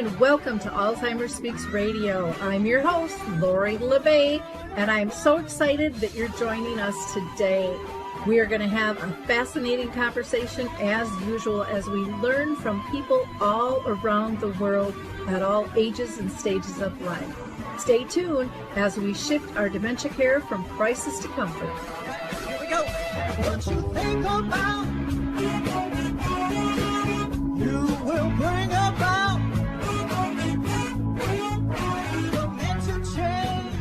and welcome to Alzheimer's Speaks Radio. I'm your host, Lori La Bey, and I'm so excited that you're joining us today. We are going to have a fascinating conversation as usual as we learn from people all around the world at all ages and stages of life. Stay tuned as we shift our dementia care from crisis to comfort. Here we go. What you think about, you will bring about dementia change.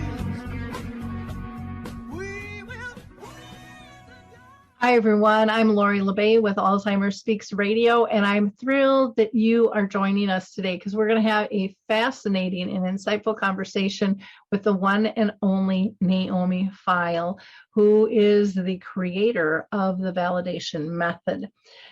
We will. Hi, everyone. I'm Lori La Bey with Alzheimer's Speaks Radio, and I'm thrilled that you are joining us today because we're going to have a fascinating and insightful conversation with the one and only Naomi Feil, who is the creator of the Validation Method.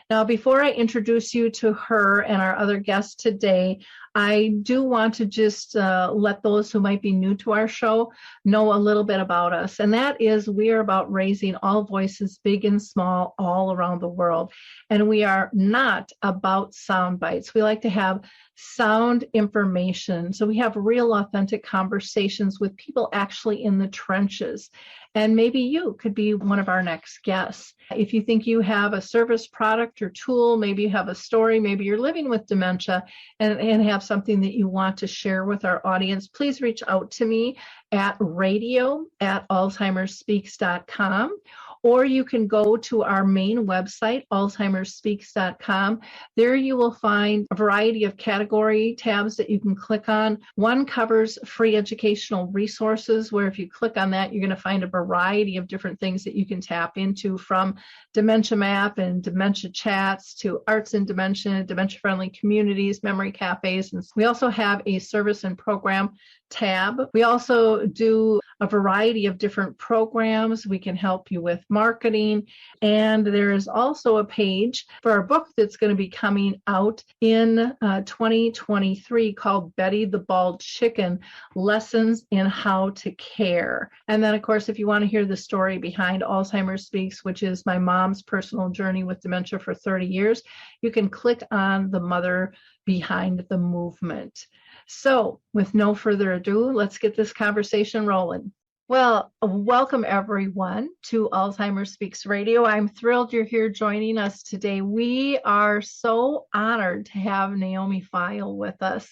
Now, before I introduce you to her and our other guests today, I do want to just let those who might be new to our show know a little bit about us. And that is we are about raising all voices, big and small, all around the world. And we are not about sound bites. We like to have sound information. So we have real, authentic conversations with people actually in the trenches. And maybe you could be one of our next guests. If you think you have a service, product, or tool, maybe you have a story, maybe you're living with dementia and have something that you want to share with our audience, please reach out to me at radio@alzheimersspeaks.com. Or you can go to our main website, alzheimersspeaks.com. There you will find a variety of category tabs that you can click on. One covers free educational resources, where if you click on that, you're going to find a variety of different things that you can tap into, from Dementia Map and Dementia Chats to Arts in Dementia, dementia-friendly communities, memory cafes. And we also have a service and program tab. We also do a variety of different programs. We can help you with marketing. And there is also a page for our book that's going to be coming out in 2023 called Betty the Bald Chicken, Lessons in How to Care. And then, of course, if you want to hear the story behind Alzheimer's Speaks, which is my mom's personal journey with dementia for 30 years, you can click on the mother behind the movement. So with no further ado, let's get this conversation rolling. Well, welcome everyone to Alzheimer's Speaks Radio. I'm thrilled you're here joining us today. We are so honored to have Naomi Feil with us.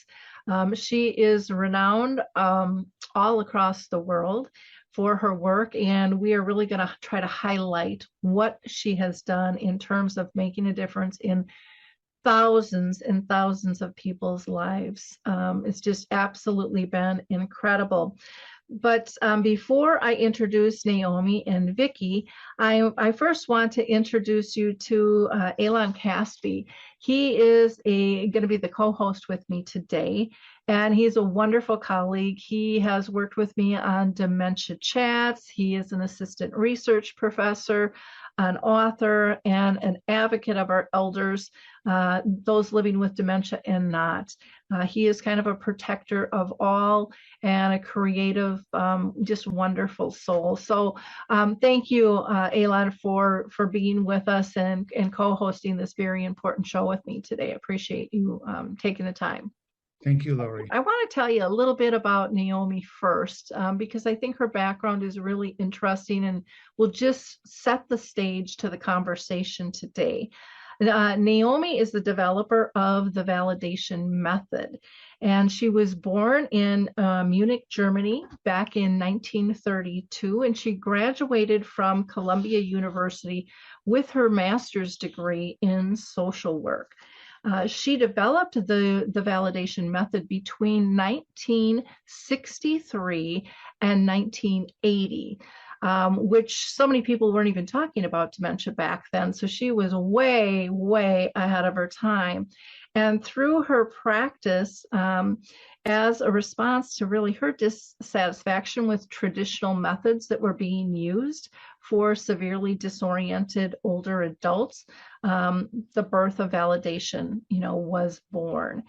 She is renowned all across the world for her work, and we are really going to try to highlight what she has done in terms of making a difference in thousands and thousands of people's lives. It's just absolutely been incredible. But before I introduce Naomi and Vicki, I first want to introduce you to Eilon Caspi. He is going to be the co-host with me today, and he's a wonderful colleague. He has worked with me on Dementia Chats. He is an assistant research professor, an author, and an advocate of our elders, those living with dementia and not. He is kind of a protector of all and a creative, just wonderful soul. So thank you, Eilon, for being with us and co-hosting this very important show with me today. I appreciate you taking the time. Thank you, Lori. I want to tell you a little bit about Naomi first, because I think her background is really interesting and will just set the stage to the conversation today. Naomi is the developer of the Validation Method, and she was born in Munich, Germany back in 1932, and she graduated from Columbia University with her master's degree in social work. She developed the validation method between 1963 and 1980, which so many people weren't even talking about dementia back then. So she was way, way ahead of her time. And through her practice, as a response to really her dissatisfaction with traditional methods that were being used for severely disoriented older adults, the birth of validation, was born.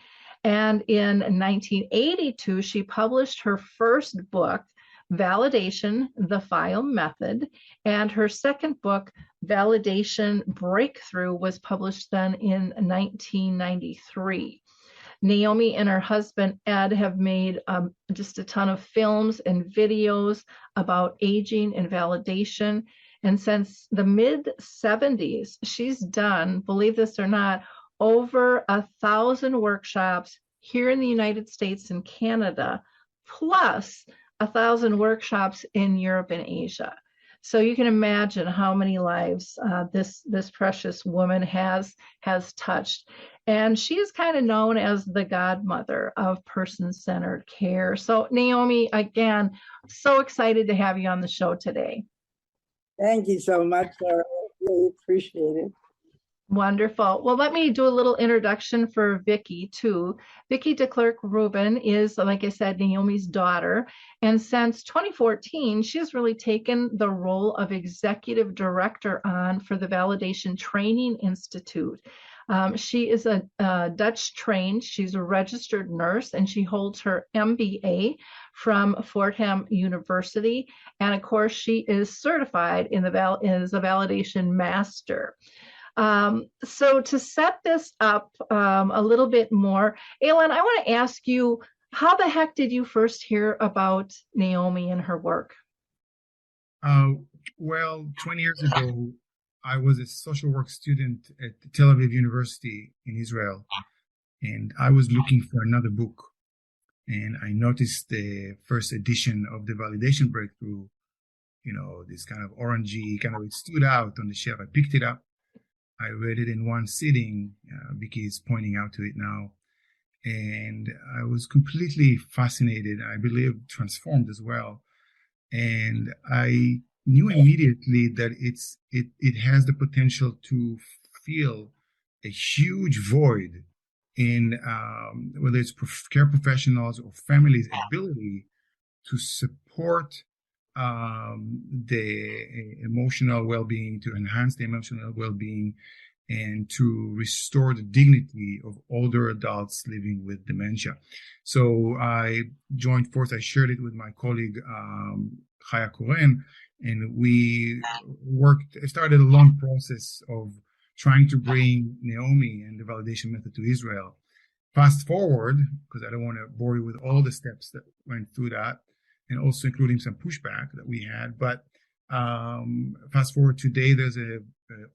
And in 1982, she published her first book, Validation, the Feil Method, and her second book, Validation Breakthrough, was published then in 1993. Naomi and her husband, Ed, have made just a ton of films and videos about aging and validation. And since the mid 70s, she's done, believe this or not, over 1,000 workshops here in the United States and Canada, plus 1,000 workshops in Europe and Asia. So you can imagine how many lives this precious woman has touched. And she is kind of known as the godmother of person-centered care. So Naomi, again, so excited to have you on the show today. Thank you so much, Laura. I really appreciate it. Wonderful. Well, let me do a little introduction for Vicki, too. Vicki de Klerk-Rubin is, like I said, Naomi's daughter. And since 2014, she has really taken the role of executive director on for the Validation Training Institute. She is a Dutch trained, she's a registered nurse, and she holds her MBA from Fordham University. And of course, she is certified as a validation master. So to set this up a little bit more, Eilon, I want to ask you, how the heck did you first hear about Naomi and her work? Well, 20 years ago, I was a social work student at Tel Aviv University in Israel, and I was looking for another book. And I noticed the first edition of the Validation Breakthrough, this kind of orangey, it stood out on the shelf. I picked it up. I read it in one sitting. Vicki is pointing out to it now. And I was completely fascinated. I believe transformed as well. And I knew immediately that it has the potential to fill a huge void in whether it's care professionals or families' ability to support the emotional well-being, to enhance the emotional well-being, and to restore the dignity of older adults living with dementia. So I joined force. I shared it with my colleague, Chaya Koren, and we started a long process of trying to bring Naomi and the validation method to Israel. Fast forward, because I don't want to bore you with all the steps that went through that, and also including some pushback that we had. But fast forward today, there's a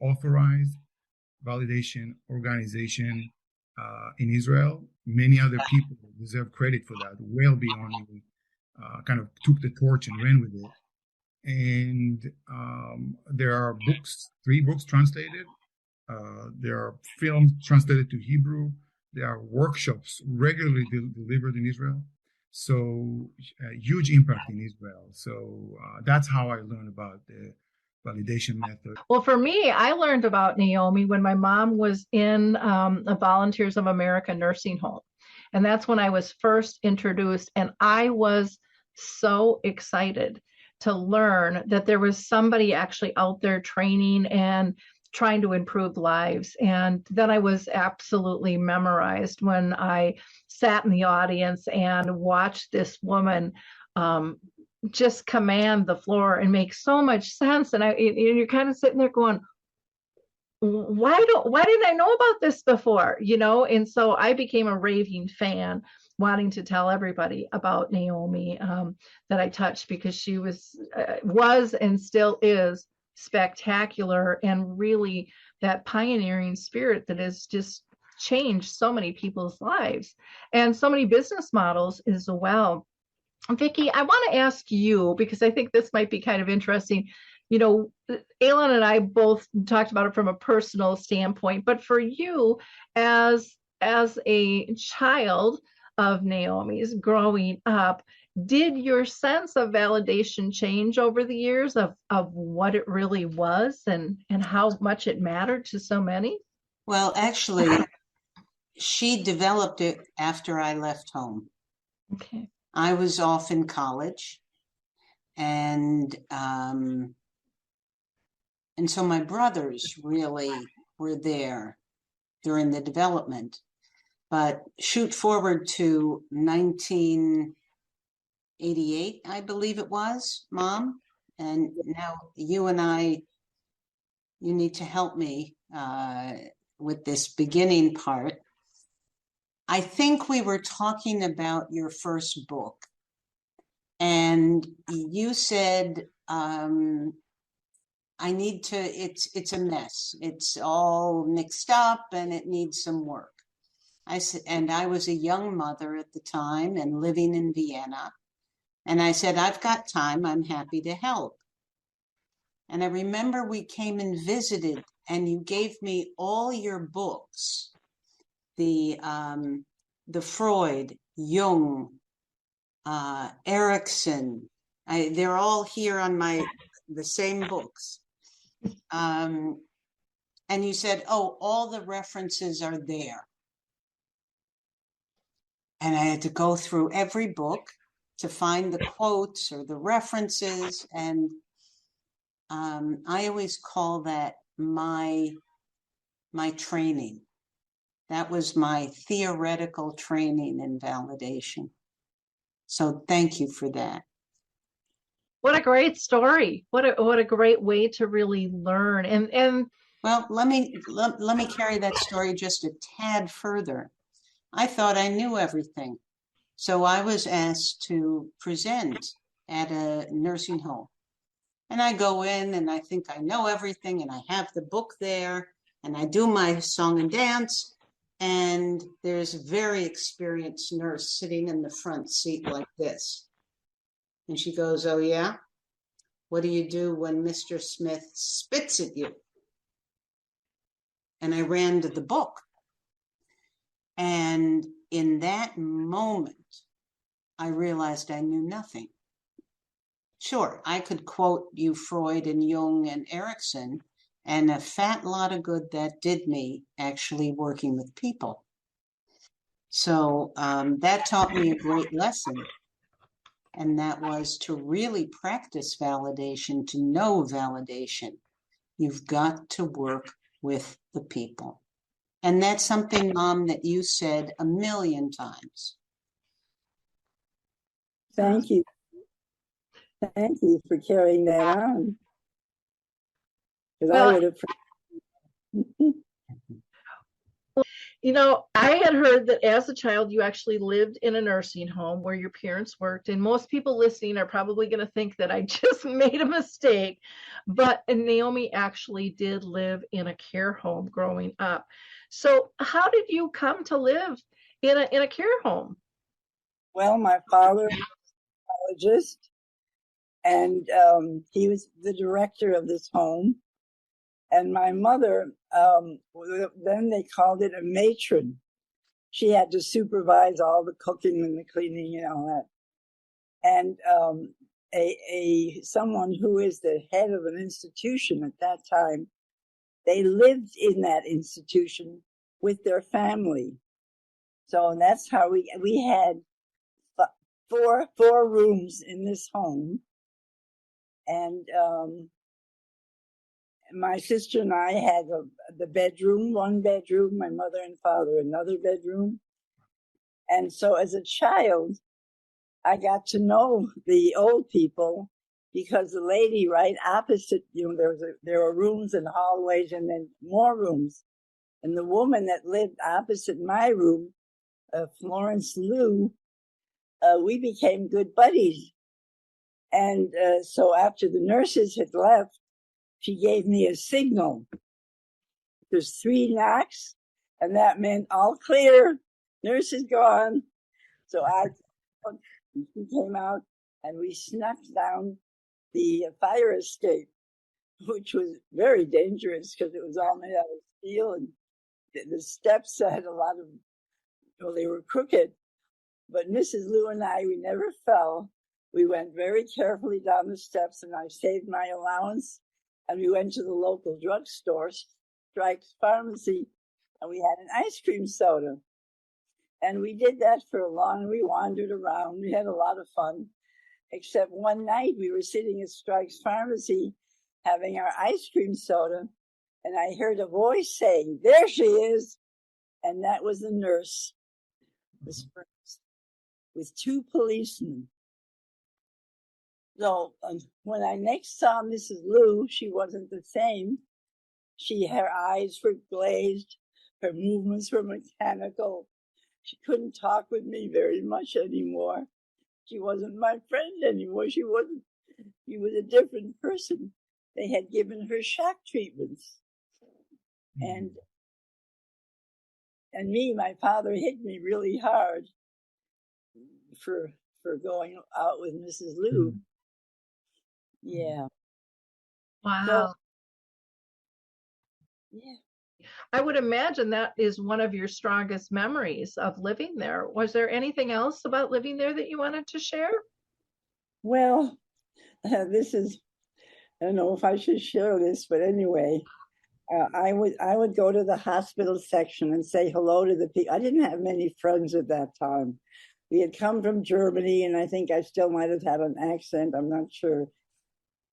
authorized validation organization in Israel. Many other people deserve credit for that, well beyond me. Kind of took the torch and ran with it. And there are 3 books translated. There are films translated to Hebrew. There are workshops regularly delivered in Israel. So huge impact in Israel. So that's how I learned about the validation method. Well, for me, I learned about Naomi when my mom was in a Volunteers of America nursing home. And that's when I was first introduced. And I was so excited to learn that there was somebody actually out there training and trying to improve lives. And then I was absolutely memorized when I sat in the audience and watched this woman just command the floor and make so much sense. And you're kind of sitting there going, why didn't I know about this before? And so I became a raving fan, wanting to tell everybody about Naomi that I touched, because she was and still is spectacular, and really that pioneering spirit that has just changed so many people's lives and so many business models as well. Vicki, I want to ask you, because I think this might be kind of interesting. Eilon and I both talked about it from a personal standpoint, but for you as a child of Naomi's growing up, did your sense of validation change over the years of what it really was and how much it mattered to so many? Well, actually, she developed it after I left home. Okay. I was off in college, and so my brothers really were there during the development. But shoot forward to 1988, I believe it was, Mom. And now you and you need to help me with this beginning part. I think we were talking about your first book, and you said, I need to, it's a mess. It's all mixed up and it needs some work. I said, and I was a young mother at the time and living in Vienna. And I said, I've got time. I'm happy to help. And I remember we came and visited, and you gave me all your books, the Freud, Jung, Erickson. They're all here on the same books. And you said, oh, all the references are there. And I had to go through every book to find the quotes or the references. And I always call that my training. That was my theoretical training in validation. So thank you for that. What a great story. What a great way to really learn. And well, let me carry that story just a tad further. I thought I knew everything. So I was asked to present at a nursing home. And I go in and I think I know everything, and I have the book there, and I do my song and dance. And there's a very experienced nurse sitting in the front seat like this. And she goes, oh, yeah? What do you do when Mr. Smith spits at you? And I ran to the book. And in that moment, I realized I knew nothing. Sure, I could quote you Freud and Jung and Erickson, and a fat lot of good that did me actually working with people. So that taught me a great lesson. And that was to really practice validation, to know validation. You've got to work with the people. And that's something, Mom, that you said 1,000,000 times. Thank you. Thank you for carrying that on. Because I would have. You know, I had heard that as a child, you actually lived in a nursing home where your parents worked. And most people listening are probably going to think that I just made a mistake. But Naomi actually did live in a care home growing up. So how did you come to live in a care home? Well, my father was a psychologist, and he was the director of this home. And my mother, then they called it a matron. She had to supervise all the cooking and the cleaning and all that. And someone who is the head of an institution at that time, they lived in that institution with their family. So that's how we had four rooms in this home. And my sister and I had the bedroom, one bedroom, my mother and father, another bedroom. And so as a child, I got to know the old people because the lady right opposite, there were rooms and hallways and then more rooms. And the woman that lived opposite my room, Florence Liu, we became good buddies. And so after the nurses had left, she gave me a signal. There's 3 knocks, and that meant all clear. Nurse is gone. So she came out, and we snuck down the fire escape, which was very dangerous because it was all made out of steel, and the steps had a lot of, they were crooked. But Mrs. Liu and I, we never fell. We went very carefully down the steps, and I saved my allowance. And we went to the local drugstore, Strike's Pharmacy, and we had an ice cream soda. And we did that for we wandered around. We had a lot of fun. Except one night we were sitting at Strike's Pharmacy having our ice cream soda, and I heard a voice saying, "There she is." And that was the nurse, with 2 policemen. So when I next saw Mrs. Liu, she wasn't the same. Her eyes were glazed, her movements were mechanical, She couldn't talk with me very much anymore. She wasn't my friend anymore. She was a different person. They had given her shock treatments. And me, my father hit me really hard for going out with Mrs. Liu. Yeah. Wow. So, yeah. I would imagine that is one of your strongest memories of living there. Was there anything else about living there that you wanted to share? Well, this is, I don't know if I should share this, but anyway, I would go to the hospital section and say hello to the people. I didn't have many friends at that time. We had come from Germany, and I think I still might have had an accent. I'm not sure.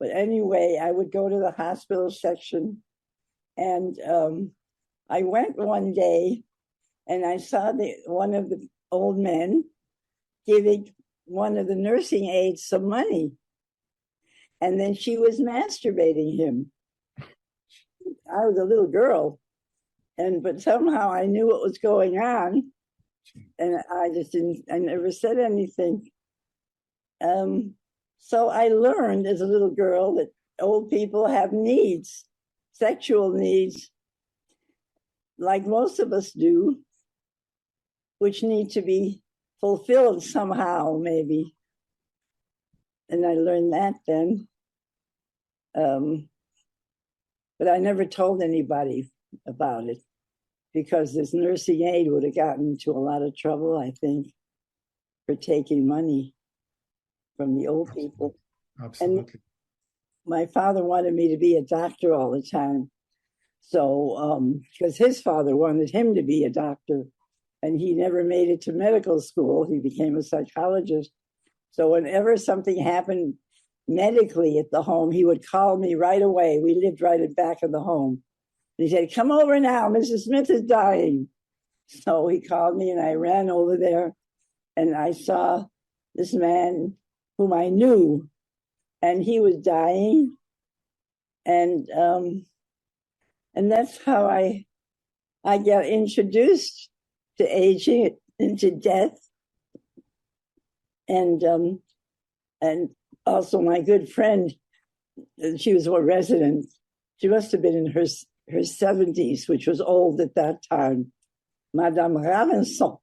But anyway, I would go to the hospital section, and I went one day, and I saw one of the old men giving one of the nursing aides some money, and then she was masturbating him. I was a little girl, but somehow I knew what was going on, and I never said anything. So I learned as a little girl that old people have needs, sexual needs, like most of us do, which need to be fulfilled somehow, maybe. And I learned that then. But I never told anybody about it because this nursing aide would have gotten into a lot of trouble, I think, for taking money from the old people. Absolutely. And my father wanted me to be a doctor all the time. So, because his father wanted him to be a doctor, and he never made it to medical school. He became a psychologist. So whenever something happened medically at the home, he would call me right away. We lived right at the back of the home. He said, "Come over now, Mrs. Smith is dying." So he called me, and I ran over there, and I saw this man whom I knew, and he was dying. And that's how I got introduced to aging and to death. And also my good friend, she was a resident. She must have been in her 70s, which was old at that time. Madame Ravinson.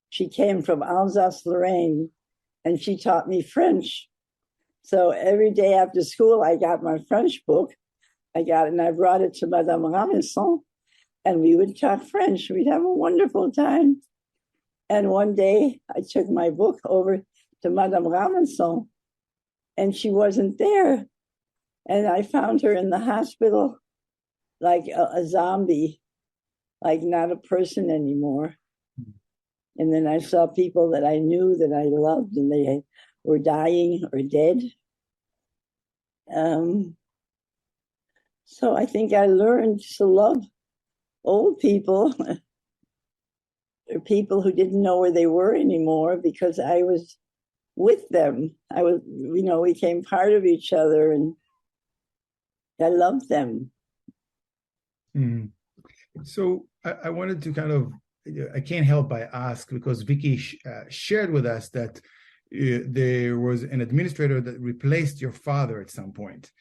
She came from Alsace-Lorraine, and she taught me French. So every day after school, I got my French book. I got it, and I brought it to Madame Ravinson, and we would talk French. We'd have a wonderful time. And one day, I took my book over to Madame Ravinson, and she wasn't there. And I found her in the hospital like a zombie, like not a person anymore. And then I saw people that I knew, that I loved, and they were dying or dead. So I think I learned to love old people, or people who didn't know where they were anymore, because I was with them. We became part of each other, and I loved them. Mm. So I wanted to I can't help but ask, because Vicki shared with us that there was an administrator that replaced your father at some point.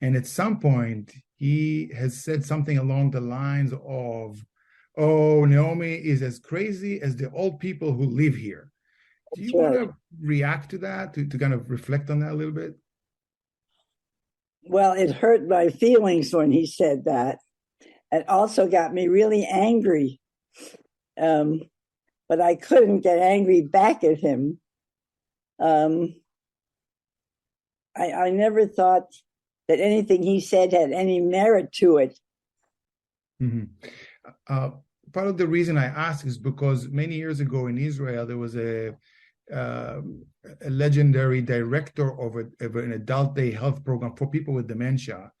And at some point, he has said something along the lines of, "Oh, Naomi is as crazy as the old people who live here." Do you want to react to that, to kind of reflect on that a little bit? Well, it hurt my feelings when he said that. It also got me really angry. But I couldn't get angry back at him. I never thought that anything he said had any merit to it. Mm-hmm. Part of the reason I ask is because many years ago in Israel, there was a legendary director of an adult day health program for people with dementia,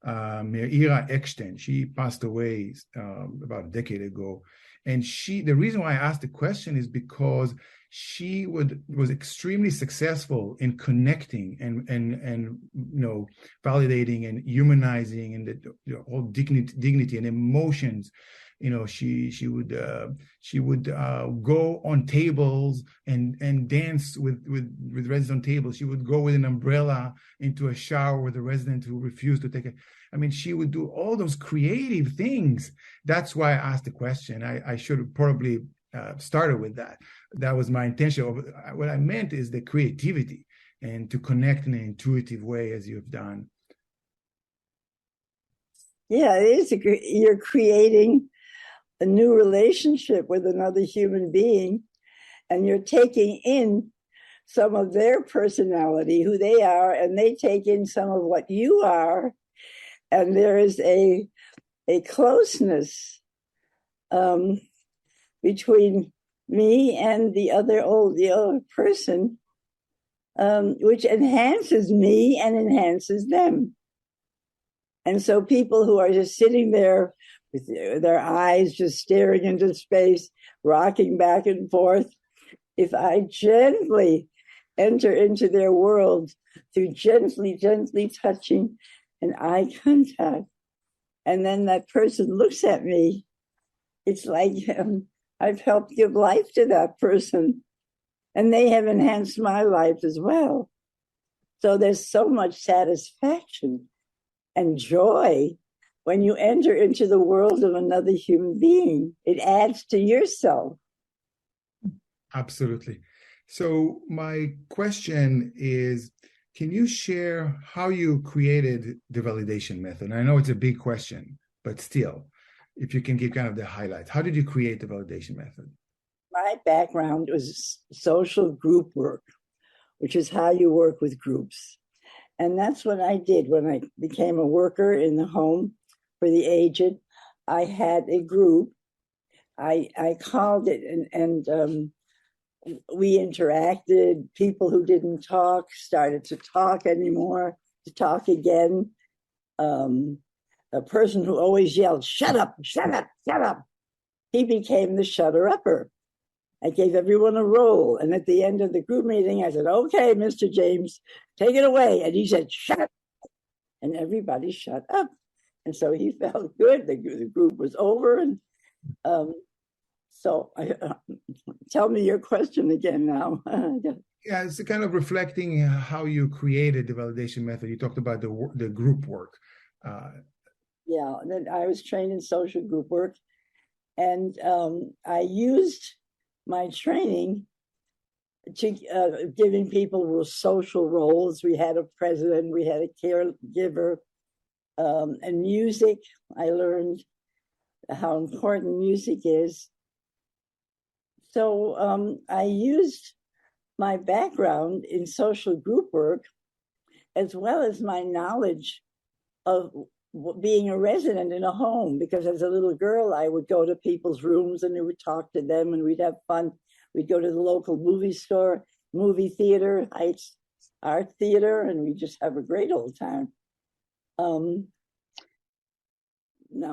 Meira Eckstein. She passed away about a decade ago. And the reason why I asked the question is because she was extremely successful in connecting and validating and humanizing and the whole dignity and emotions. She would go on tables and dance with residents on tables. She would go with an umbrella into a shower with a resident who refused to take it. I mean, she would do all those creative things. That's why I asked the question. I should have probably started with that. That was my intention. What I meant is the creativity and to connect in an intuitive way, as you've done. Yeah, it is. You're creating a new relationship with another human being, and you're taking in some of their personality, who they are, and they take in some of what you are, and there is a closeness between me and the other person, which enhances me and enhances them. And so people who are just sitting there with their eyes just staring into space, rocking back and forth, if I gently enter into their world through gently touching an eye contact, and then that person looks at me, it's like I've helped give life to that person, and they have enhanced my life as well. So there's so much satisfaction and joy when you enter into the world of another human being. It adds to yourself. Absolutely. So my question is, can you share how you created the validation method? I know it's a big question, but still, if you can give kind of the highlights. How did you create the validation method? My background was social group work, which is how you work with groups. And that's what I did when I became a worker in the home for the aged. I had a group. I called it, and we interacted. People who didn't talk started to talk anymore, to talk again. A person who always yelled, "Shut up, shut up, shut up." He became the shutter-upper. I gave everyone a role. And at the end of the group meeting, I said, "Okay, Mr. James, take it away." And he said, "Shut up." And everybody shut up. And so he felt good. The group was over. And tell me your question again now. Yeah, it's kind of reflecting how you created the validation method. You talked about the group work. Yeah, then I was trained in social group work. And I used my training to giving people social roles. We had a president, we had a caregiver, and music. I learned how important music is. So I used my background in social group work, as well as my knowledge of being a resident in a home, because as a little girl, I would go to people's rooms and we would talk to them and we'd have fun. We'd go to the local movie store, movie theater, Heights Art Theater, and we just have a great old time. Now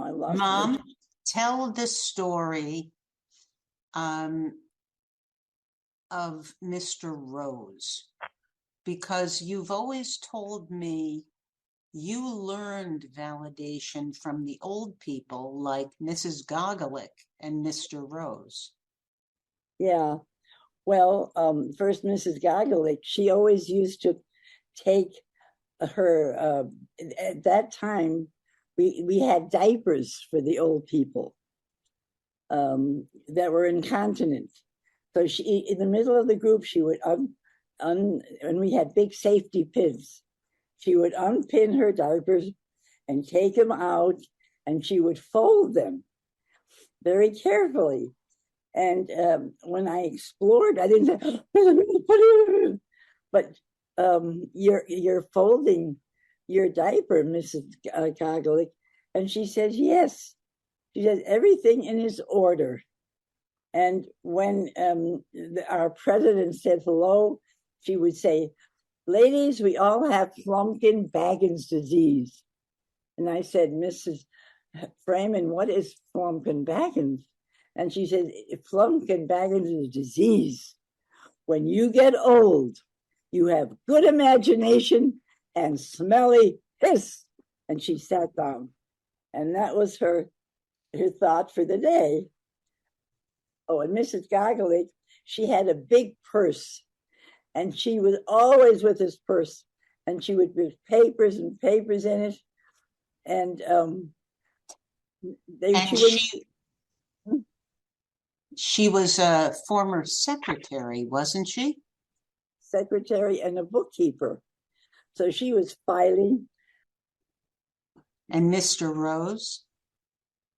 I lost Mom, tell the story of Mr. Rose, because you've always told me you learned validation from the old people like Mrs. Gogolick and Mr. Rose. Yeah. Well, first, Mrs. Gogolick, she always used to take her, at that time, we had diapers for the old people that were incontinent. So she, in the middle of the group, she would and we had big safety pins. She would unpin her diapers and take them out, and she would fold them very carefully. And when I explored, I didn't say, but you're folding your diaper, Mrs. Gogolick. And she says, yes. She says, everything in its order. And when our president said hello, she would say, ladies, we all have Flumpkin-Baggins disease. And I said, Mrs. Freeman, what is Flumpkin-Baggins? And she said, Flumpkin-Baggins is a disease. when you get old, you have good imagination and smelly hiss. And she sat down. And that was her thought for the day. Oh, and Mrs. Gargalik, she had a big purse. And she was always with this purse. And she would put papers and papers in it. And she was a former secretary, wasn't she? Secretary and a bookkeeper. So she was filing. And Mr. Rose?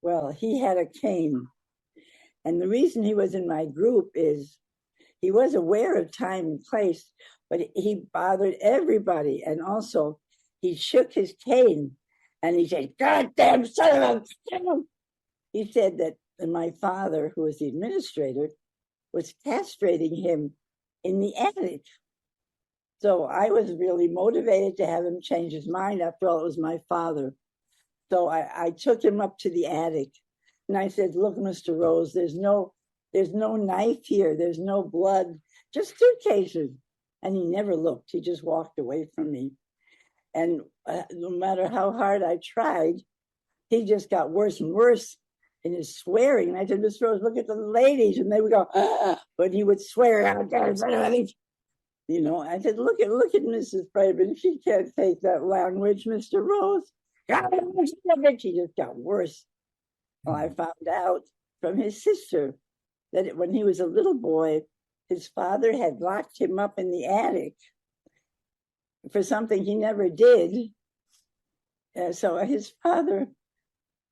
Well, he had a cane. And the reason he was in my group is he was aware of time and place, but he bothered everybody. And also, he shook his cane and he said, "Goddamn son of a..." He said that my father, who was the administrator, was castrating him in the attic. So I was really motivated to have him change his mind. After all, it was my father. So I took him up to the attic and I said, "Look, Mr. Rose, there's no knife here. There's no blood, just suitcases." And he never looked. He just walked away from me. And no matter how hard I tried, he just got worse and worse in his swearing. And I said, "Mr. Rose, look at the ladies." And they would go, "Ah," but he would swear out there. You know, I said, look at Mrs. Braben. She can't take that language, Mr. Rose. She just got worse. Well, I found out from his sister that when he was a little boy, his father had locked him up in the attic for something he never did. So his father,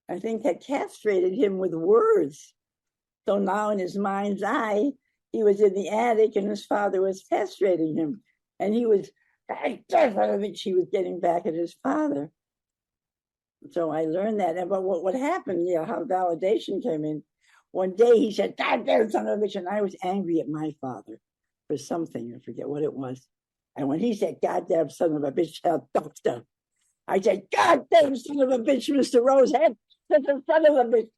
I think, had castrated him with words. So now in his mind's eye, he was in the attic and his father was castrating him. And he was getting back at his father. So I learned that. But what happened, how validation came in. One day he said, "Goddamn son of a bitch," and I was angry at my father for something. I forget what it was. And when he said, "Goddamn son of a bitch, doctor," I said, "Goddamn son of a bitch, Mr. Rosehead, such a son of a bitch."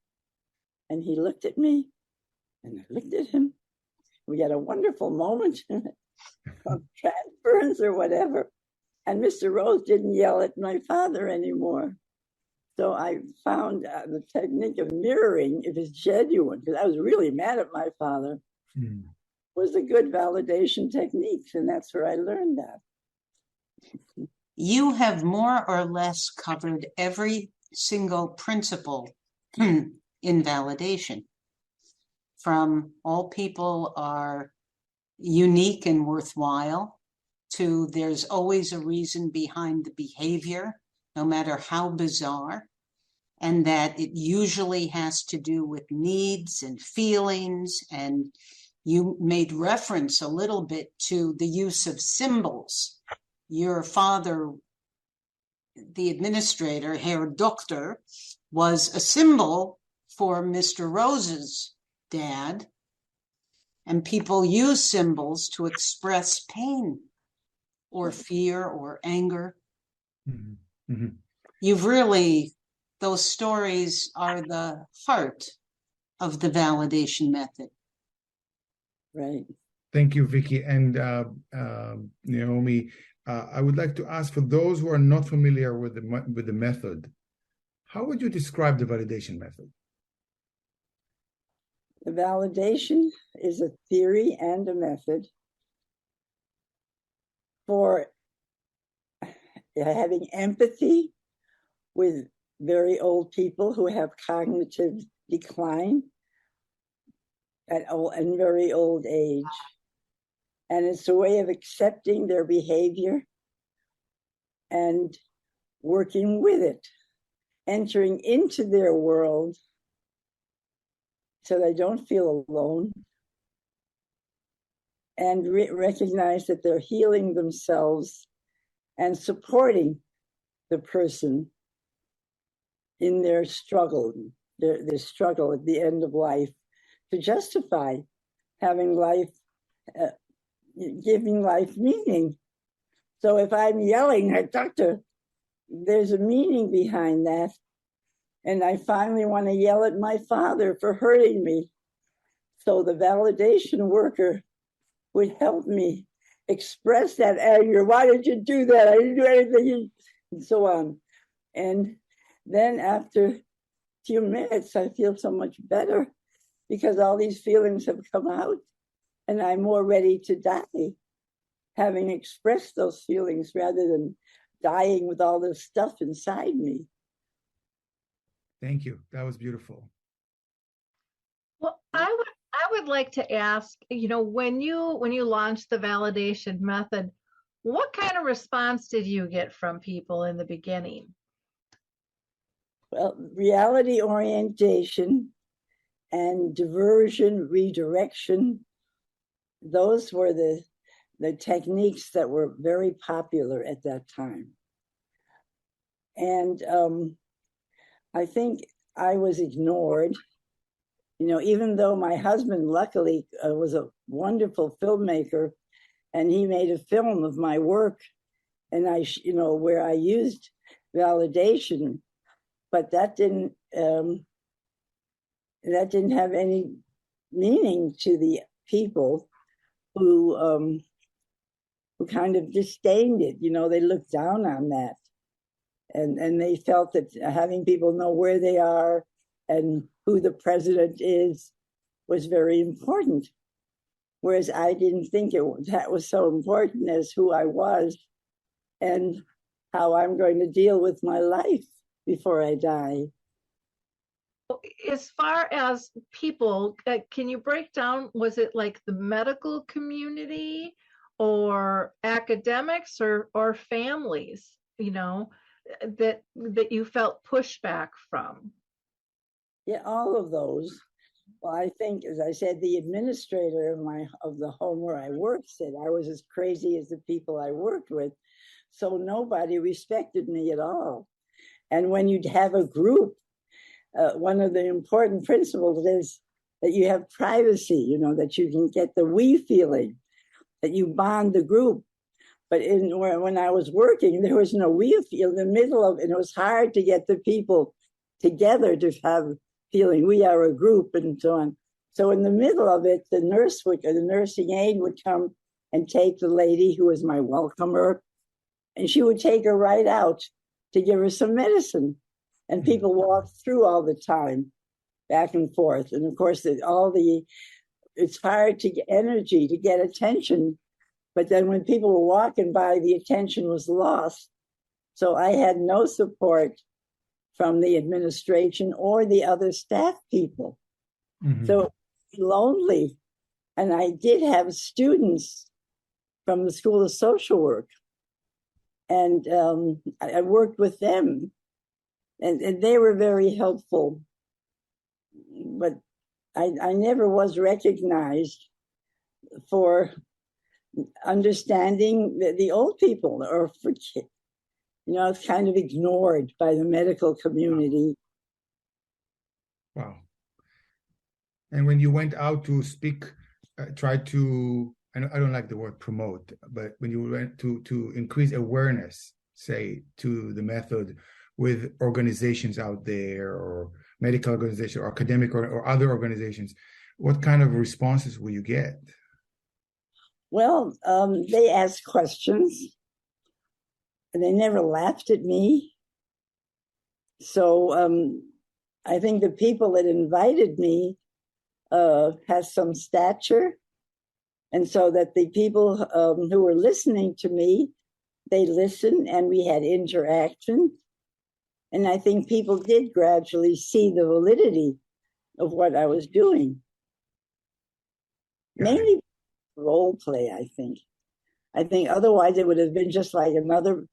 And he looked at me, and I looked at him. We had a wonderful moment of transference or whatever. And Mr. Rose didn't yell at my father anymore. So I found the technique of mirroring, if it's genuine, because I was really mad at my father, was a good validation technique. And that's where I learned that. You have more or less covered every single principle in validation. From all people are unique and worthwhile to there's always a reason behind the behavior, no matter how bizarre, and that it usually has to do with needs and feelings. And you made reference a little bit to the use of symbols. Your father, the administrator, Herr Doctor, was a symbol for Mr. Rose's dad, and people use symbols to express pain or fear or anger. Mm-hmm. Mm-hmm. You've really, those stories are the heart of the validation method. Right. Thank you, Vicki. And Naomi, I would like to ask, for those who are not familiar with the method, how would you describe the validation method? The validation is a theory and a method for having empathy with very old people who have cognitive decline and very old age. And it's a way of accepting their behavior and working with it, entering into their world so they don't feel alone, and recognize that they're healing themselves and supporting the person in their struggle, their struggle at the end of life, to justify having life, giving life meaning. So if I'm yelling at Doctor, there's a meaning behind that. And I finally want to yell at my father for hurting me. So the validation worker would help me express that anger. Why did you do that? I didn't do anything, and so on. And then after a few minutes, I feel so much better because all these feelings have come out and I'm more ready to die, having expressed those feelings rather than dying with all this stuff inside me. Thank you. That was beautiful. Well, I would like to ask, when you launched the validation method, what kind of response did you get from people in the beginning? Well, reality orientation and diversion, redirection, those were the techniques that were very popular at that time. And I think I was ignored. Even though my husband, luckily, was a wonderful filmmaker, and he made a film of my work, and where I used validation, but that didn't have any meaning to the people who kind of disdained it. They looked down on that, and they felt that having people know where they are and who the president is was very important. Whereas I didn't think that was so important as who I was and how I'm going to deal with my life before I die. As far as people, can you break down, was it like the medical community or academics or families, that you felt pushback from? Yeah, all of those. Well, I think, as I said, the administrator of the home where I worked said I was as crazy as the people I worked with. So nobody respected me at all. And when you'd have a group, one of the important principles is that you have privacy, that you can get the we feeling, that you bond the group. But when I was working, there was no we feel in the middle of it. It was hard to get the people together to have feeling we are a group and so on. So in the middle of it, the nursing aide would come and take the lady who was my welcomer, and she would take her right out to give her some medicine. And people walked through all the time, back and forth. And of course, it's hard to get energy, to get attention. But then when people were walking by, the attention was lost. So I had no support from the administration or the other staff people. Mm-hmm. So it was lonely. And I did have students from the School of Social Work. And I worked with them. And they were very helpful. But I never was recognized for understanding the old people, or for, it's kind of ignored by the medical community. Wow. And when you went out to speak, try to, I don't like the word promote, but when you went to increase awareness, say, to the method with organizations out there, or medical organizations, or academic or other organizations, what kind of responses will you get? Well, they asked questions, and they never laughed at me. So I think the people that invited me has some stature, and so that the people who were listening to me, they listened, and we had interaction. And I think people did gradually see the validity of what I was doing. Mainly role play, I think. I think otherwise it would have been just like another,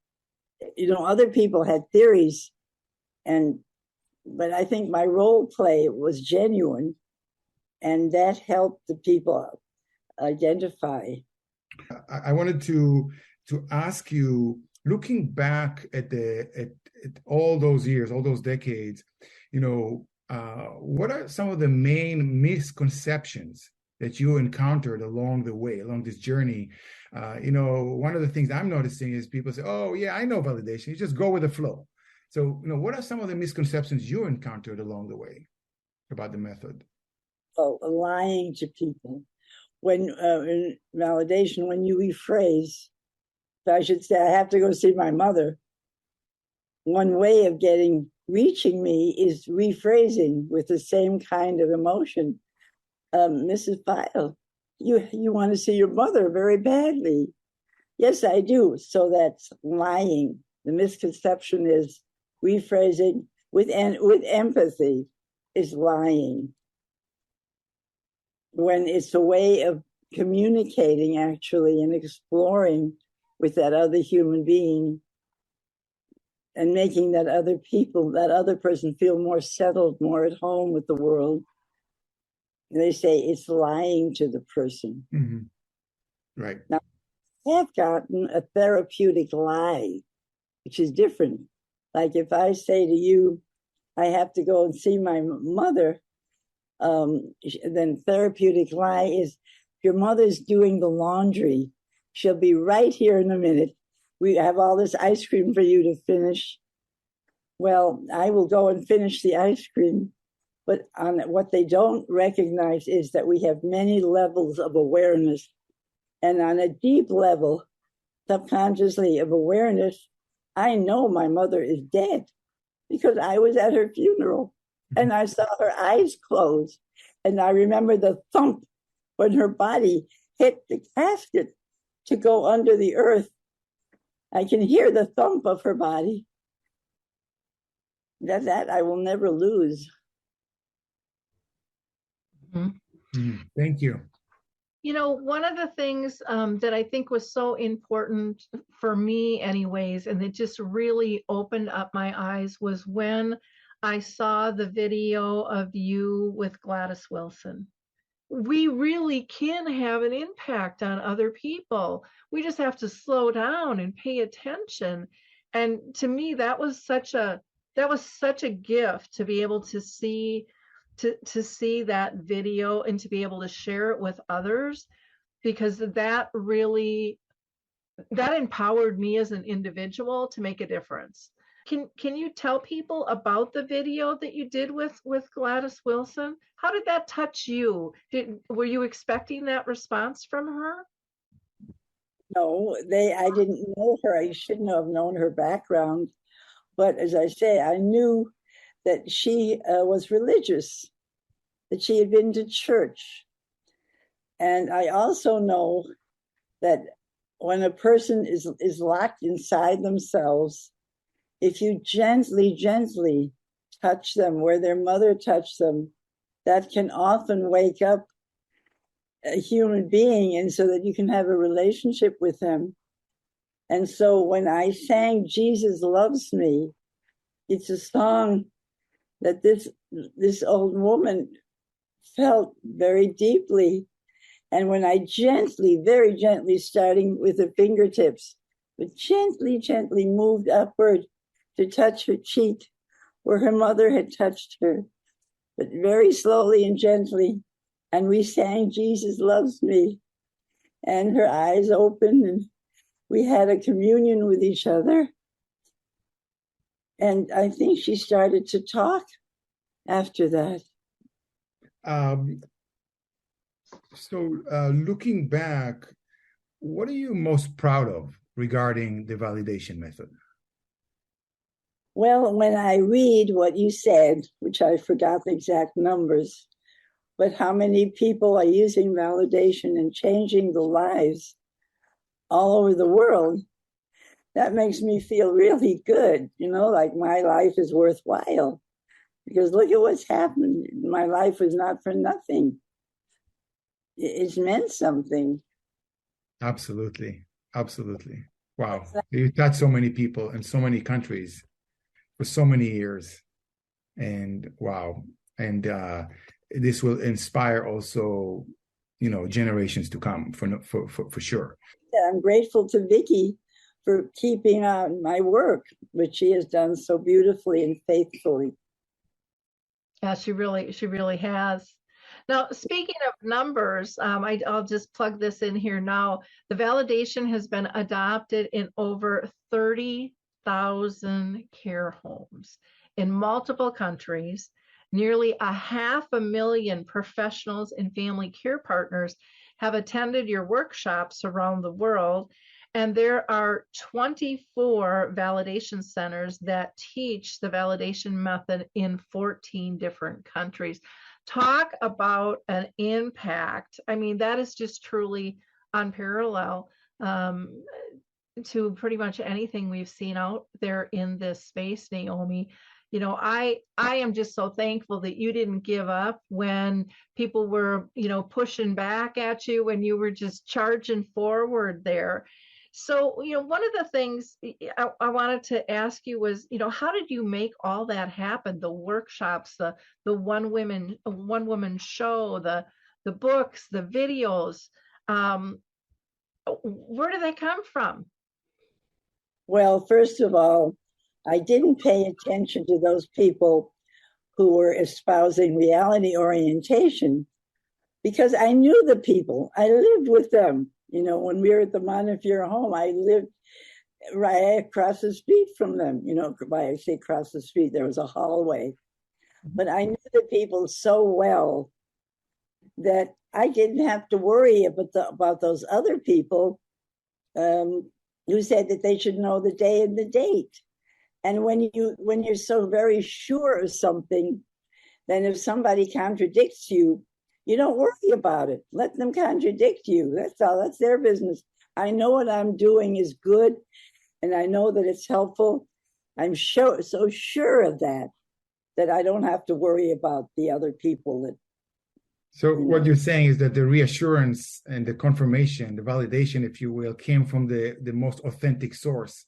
other people had theories, but I think my role play was genuine, and that helped the people identify. I wanted to ask you, looking back at all those years, all those decades, what are some of the main misconceptions that you encountered along the way, along this journey? One of the things I'm noticing is people say, oh, yeah, I know validation. You just go with the flow. So, what are some of the misconceptions you encountered along the way about the method? Oh, lying to people. when in validation, when you rephrase, I should say, I have to go see my mother. One way of reaching me is rephrasing with the same kind of emotion. Mrs. Feil, you want to see your mother very badly. Yes, I do. So that's lying. The misconception is rephrasing with empathy is lying. When it's a way of communicating actually and exploring with that other human being and making that other person feel more settled, more at home with the world. And they say it's lying to the person. Mm-hmm. Right. Now, I have gotten a therapeutic lie, which is different. Like if I say to you, I have to go and see my mother, then therapeutic lie is your mother's doing the laundry. She'll be right here in a minute. We have all this ice cream for you to finish. Well, I will go and finish the ice cream. But on what they don't recognize is that we have many levels of awareness. And on a deep level, subconsciously of awareness, I know my mother is dead because I was at her funeral and I saw her eyes close. And I remember the thump when her body hit the casket to go under the earth. I can hear the thump of her body. That I will never lose. Mm-hmm. Thank you. You know, one of the things that I think was so important for me anyways, and it just really opened up my eyes, was when I saw the video of you with Gladys Wilson. We really can have an impact on other people. We just have to slow down and pay attention. And to me, that was such a gift to be able to see that video and to be able to share it with others, because that empowered me as an individual to make a difference. Can you tell people about the video that you did with Gladys Wilson? How did that touch you? Were you expecting that response from her? No, I didn't know her. I shouldn't have known her background. But as I say, I knew that she was religious, that she had been to church. And I also know that when a person is locked inside themselves, if you gently touch them where their mother touched them, that can often wake up a human being, and so that you can have a relationship with them. And so when I sang Jesus Loves Me, it's a song that this old woman felt very deeply. And when I very gently, starting with the fingertips, but gently moved upward to touch her cheek where her mother had touched her, but very slowly and gently. And we sang Jesus Loves Me. And her eyes opened and we had a communion with each other. And I think she started to talk after that. So looking back, what are you most proud of regarding the validation method? Well, when I read what you said, which I forgot the exact numbers, but how many people are using validation and changing the lives all over the world, that makes me feel really good, like my life is worthwhile. Because look at what's happened. My life was not for nothing. It's meant something. Absolutely. Wow. You touched so many people in so many countries for so many years. And wow. And this will inspire also, generations to come for sure. Yeah, I'm grateful to Vicki for keeping on my work, which she has done so beautifully and faithfully. Yeah, she really has. Now, speaking of numbers, I'll just plug this in here now. The validation has been adopted in over 30,000 care homes in multiple countries. Nearly 500,000 professionals and family care partners have attended your workshops around the world. And there are 24 validation centers that teach the validation method in 14 different countries. Talk about an impact. I mean, that is just truly unparalleled to pretty much anything we've seen out there in this space, Naomi. You know, I am just so thankful that you didn't give up when people were, you know, pushing back at you, when you were just charging forward there. So, you know, one of the things I wanted to ask you was, you know, how did you make all that happen? The workshops, the one woman show, the books, the videos. Where do they come from? Well, first of all, I didn't pay attention to those people who were espousing reality orientation because I knew the people. I lived with them. You know, when we were at the Montefiore home, I lived right across the street from them. You know, I say across the street, there was a hallway. But I knew the people so well that I didn't have to worry about those other people who said that they should know the day and the date. And when you're so very sure of something, then if somebody contradicts you, you don't worry about it. Let them contradict you. That's all. That's their business. I know what I'm doing is good, and I know that it's helpful. I'm so sure of that I don't have to worry about the other people that. So what you're saying is that the reassurance and the confirmation, the validation, if you will, came from the most authentic source,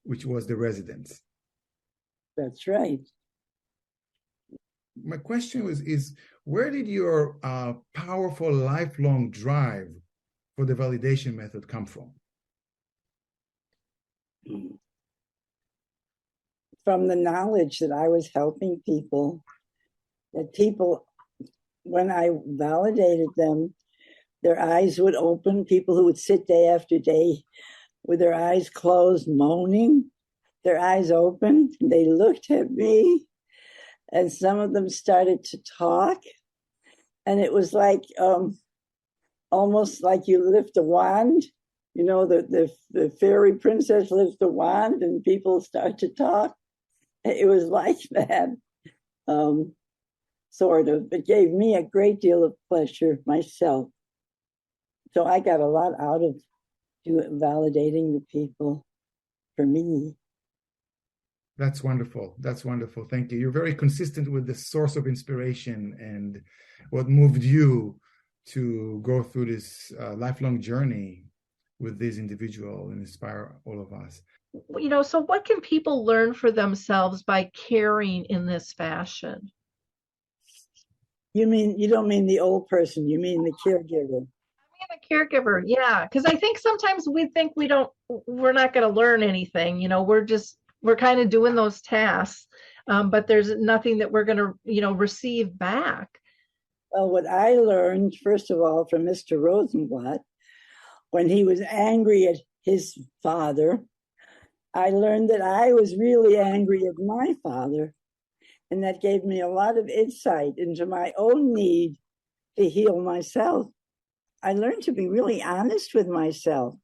which was the residents. That's right. My question is where did your powerful lifelong drive for the validation method come from? From the knowledge that I was helping people, that people, when I validated them, their eyes would open, people who would sit day after day with their eyes closed, moaning, their eyes open, they looked at me, and some of them started to talk. And it was like, almost like you lift a wand, you know, the fairy princess lifts a wand and people start to talk. It was like that, sort of. It gave me a great deal of pleasure myself. So I got a lot out of validating the people for me. That's wonderful. That's wonderful. Thank you. You're very consistent with the source of inspiration and what moved you to go through this lifelong journey with this individual and inspire all of us. You know, so what can people learn for themselves by caring in this fashion? You don't mean the old person, you mean the caregiver. A caregiver, yeah, because I think sometimes we think we're not going to learn anything. You know, we're kind of doing those tasks, but there's nothing that we're going to, you know, receive back. Well, what I learned, first of all, from Mr. Rosenblatt, when he was angry at his father, I learned that I was really angry at my father, and that gave me a lot of insight into my own need to heal myself. I learned to be really honest with myself.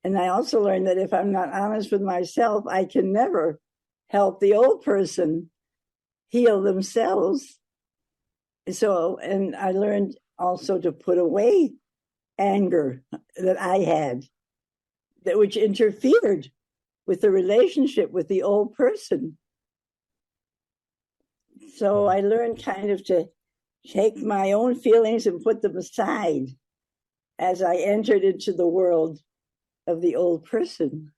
And I also learned that if I'm not honest with myself, I can never help the old person heal themselves. And I learned also to put away anger that I had, which interfered with the relationship with the old person. So I learned kind of to take my own feelings and put them aside as I entered into the world of the old person.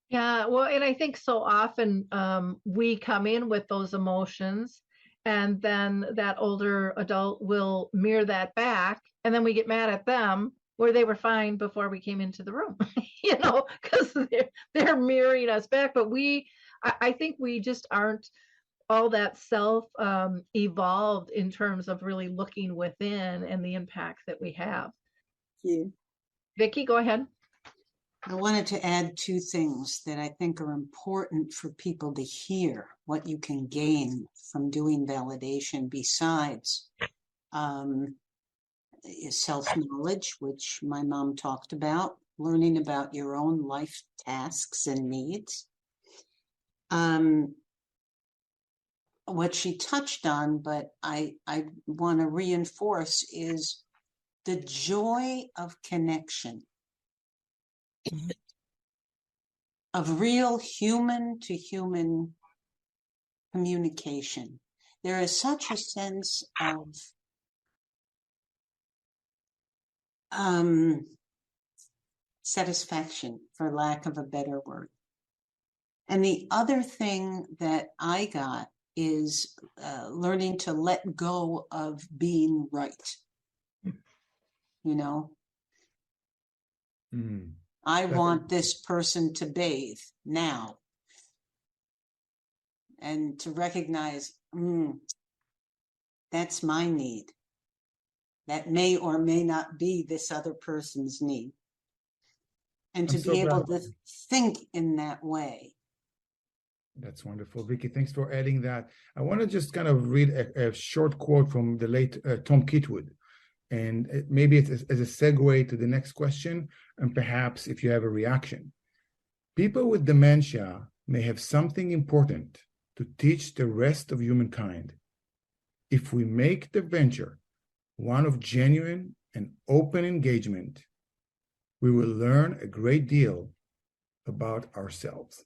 Yeah, well, and I think so often we come in with those emotions, and then that older adult will mirror that back, and then we get mad at them where they were fine before we came into the room, you know, because they're mirroring us back. But I think we just aren't all that evolved in terms of really looking within and the impact that we have. Thank you. Vicki, go ahead. I wanted to add two things that I think are important for people to hear what you can gain from doing validation besides self-knowledge, which my mom talked about, learning about your own life tasks and needs. What she touched on, but I want to reinforce, is the joy of connection, of real human to human communication. There is such a sense of satisfaction, for lack of a better word. And the other thing that I got is learning to let go of being right. You know, I want this person to bathe now. And to recognize, that's my need. That may or may not be this other person's need. And to be able to think in that way. That's wonderful. Vicki, thanks for adding that. I want to just kind of read a short quote from the late Tom Kitwood. And maybe it's as a segue to the next question, and perhaps if you have a reaction. People with dementia may have something important to teach the rest of humankind. If we make the venture one of genuine and open engagement, we will learn a great deal about ourselves.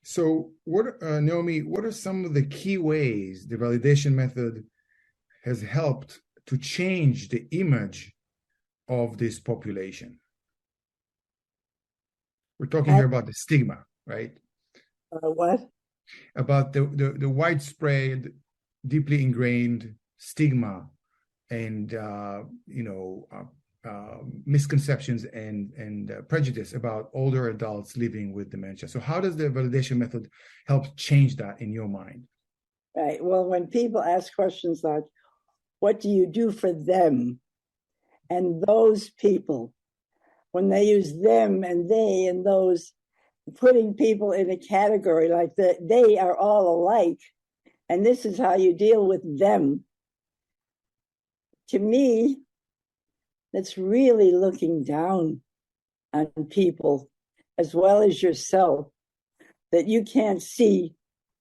So, Naomi, what are some of the key ways the validation method has helped to change the image of this population? We're talking here about the stigma, right? What? About the widespread, deeply ingrained stigma and misconceptions and prejudice about older adults living with dementia. So how does the validation method help change that in your mind? Right. Well, when people ask questions like, what do you do for them? And those people, when they use them and they and those, putting people in a category like that, they are all alike. And this is how you deal with them. To me, that's really looking down on people as well as yourself, that you can't see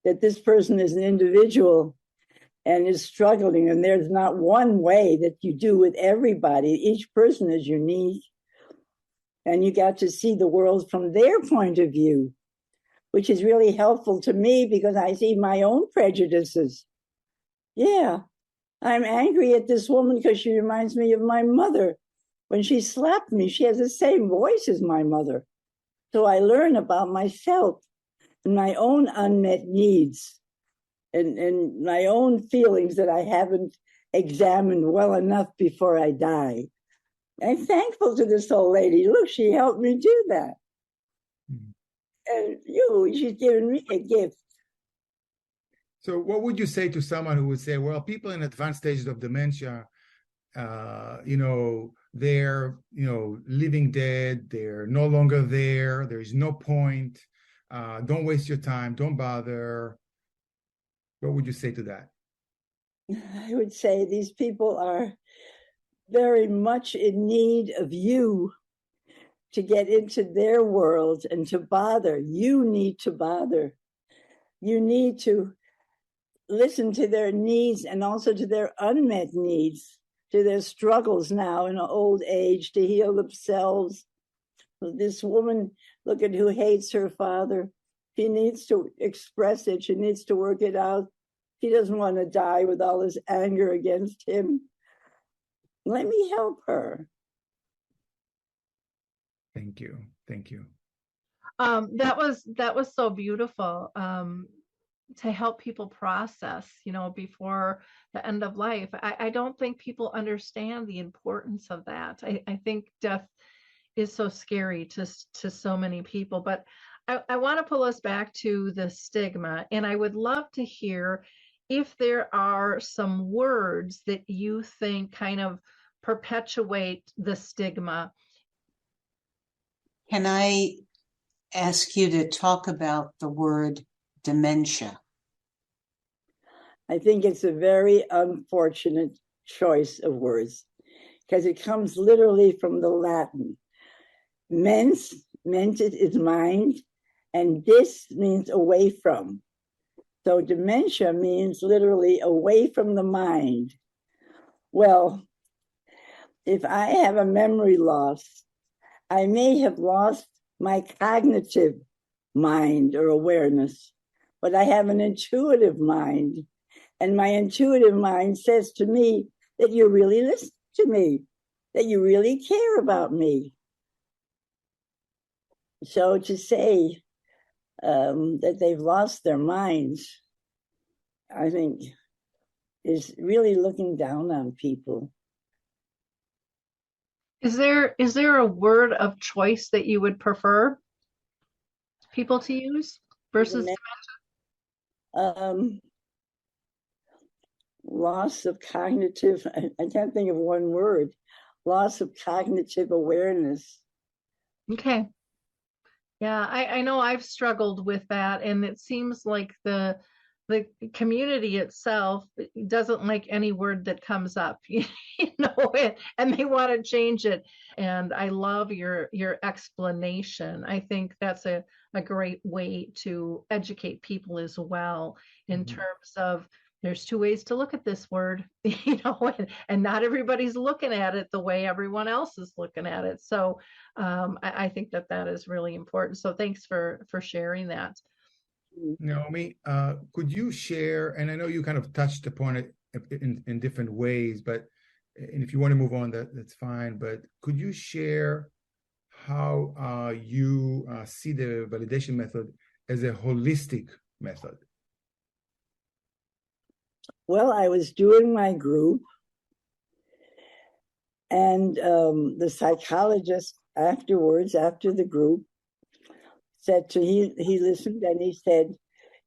that this person is an individual and is struggling, and there's not one way that you do with everybody. Each person is unique, and you got to see the world from their point of view, which is really helpful to me because I see my own prejudices. Yeah, I'm angry at this woman because she reminds me of my mother. When she slapped me, she has the same voice as my mother. So I learn about myself and my own unmet needs and my own feelings that I haven't examined well enough before I die. I'm thankful to this old lady. Look, she helped me do that. And she's given me a gift. So what would you say to someone who would say, well, people in advanced stages of dementia, they're, living dead, they're no longer there, there is no point, don't waste your time, don't bother. What would you say to that? I would say these people are very much in need of you to get into their world and to bother. You need to bother. You need to listen to their needs and also to their unmet needs, to their struggles now in old age to heal themselves. This woman, look at who hates her father. She needs to express it. She needs to work it out. She doesn't want to die with all this anger against him. Let me help her. Thank you. Thank you. That was so beautiful. To help people process, before the end of life. I don't think people understand the importance of that. I think death is so scary to so many people, but I want to pull us back to the stigma, and I would love to hear if there are some words that you think kind of perpetuate the stigma. Can I ask you to talk about the word dementia? I think it's a very unfortunate choice of words because it comes literally from the Latin. Mens, mentis is mind, and dis means away from. So dementia means literally away from the mind. Well, if I have a memory loss, I may have lost my cognitive mind or awareness, but I have an intuitive mind. And my intuitive mind says to me that you really listen to me, that you really care about me. So to say that they've lost their minds, I think, is really looking down on people. Is there a word of choice that you would prefer people to use versus Loss of cognitive, I can't think of one word, loss of cognitive awareness. Okay. Yeah, I know I've struggled with that, and it seems like the community itself doesn't like any word that comes up, and they want to change it. And I love your explanation. I think that's a great way to educate people as well in terms of there's two ways to look at this word, and not everybody's looking at it the way everyone else is looking at it. So I think that is really important. So thanks for sharing that. Naomi, could you share, and I know you kind of touched upon it in different ways, but and if you want to move on, that's fine, but could you share how you see the validation method as a holistic method? Well, I was doing my group, and the psychologist afterwards, after the group, said to he listened, and he said,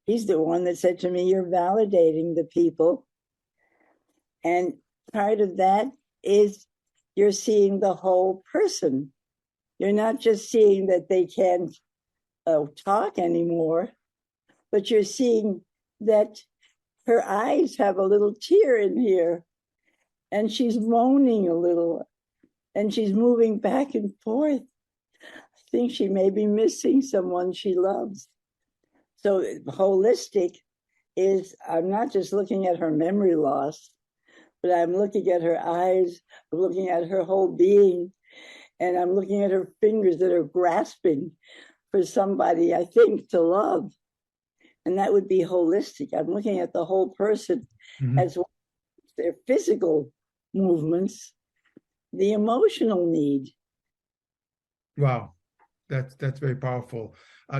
he's the one that said to me, you're validating the people. And part of that is you're seeing the whole person. You're not just seeing that they can't talk anymore, but you're seeing that her eyes have a little tear in here, and she's moaning a little, and she's moving back and forth. I think she may be missing someone she loves. So holistic is, I'm not just looking at her memory loss, but I'm looking at her eyes, I'm looking at her whole being, and I'm looking at her fingers that are grasping for somebody, I think, to love. And that would be holistic. I'm looking at the whole person as well as their physical movements, the emotional need. Wow, that's very powerful.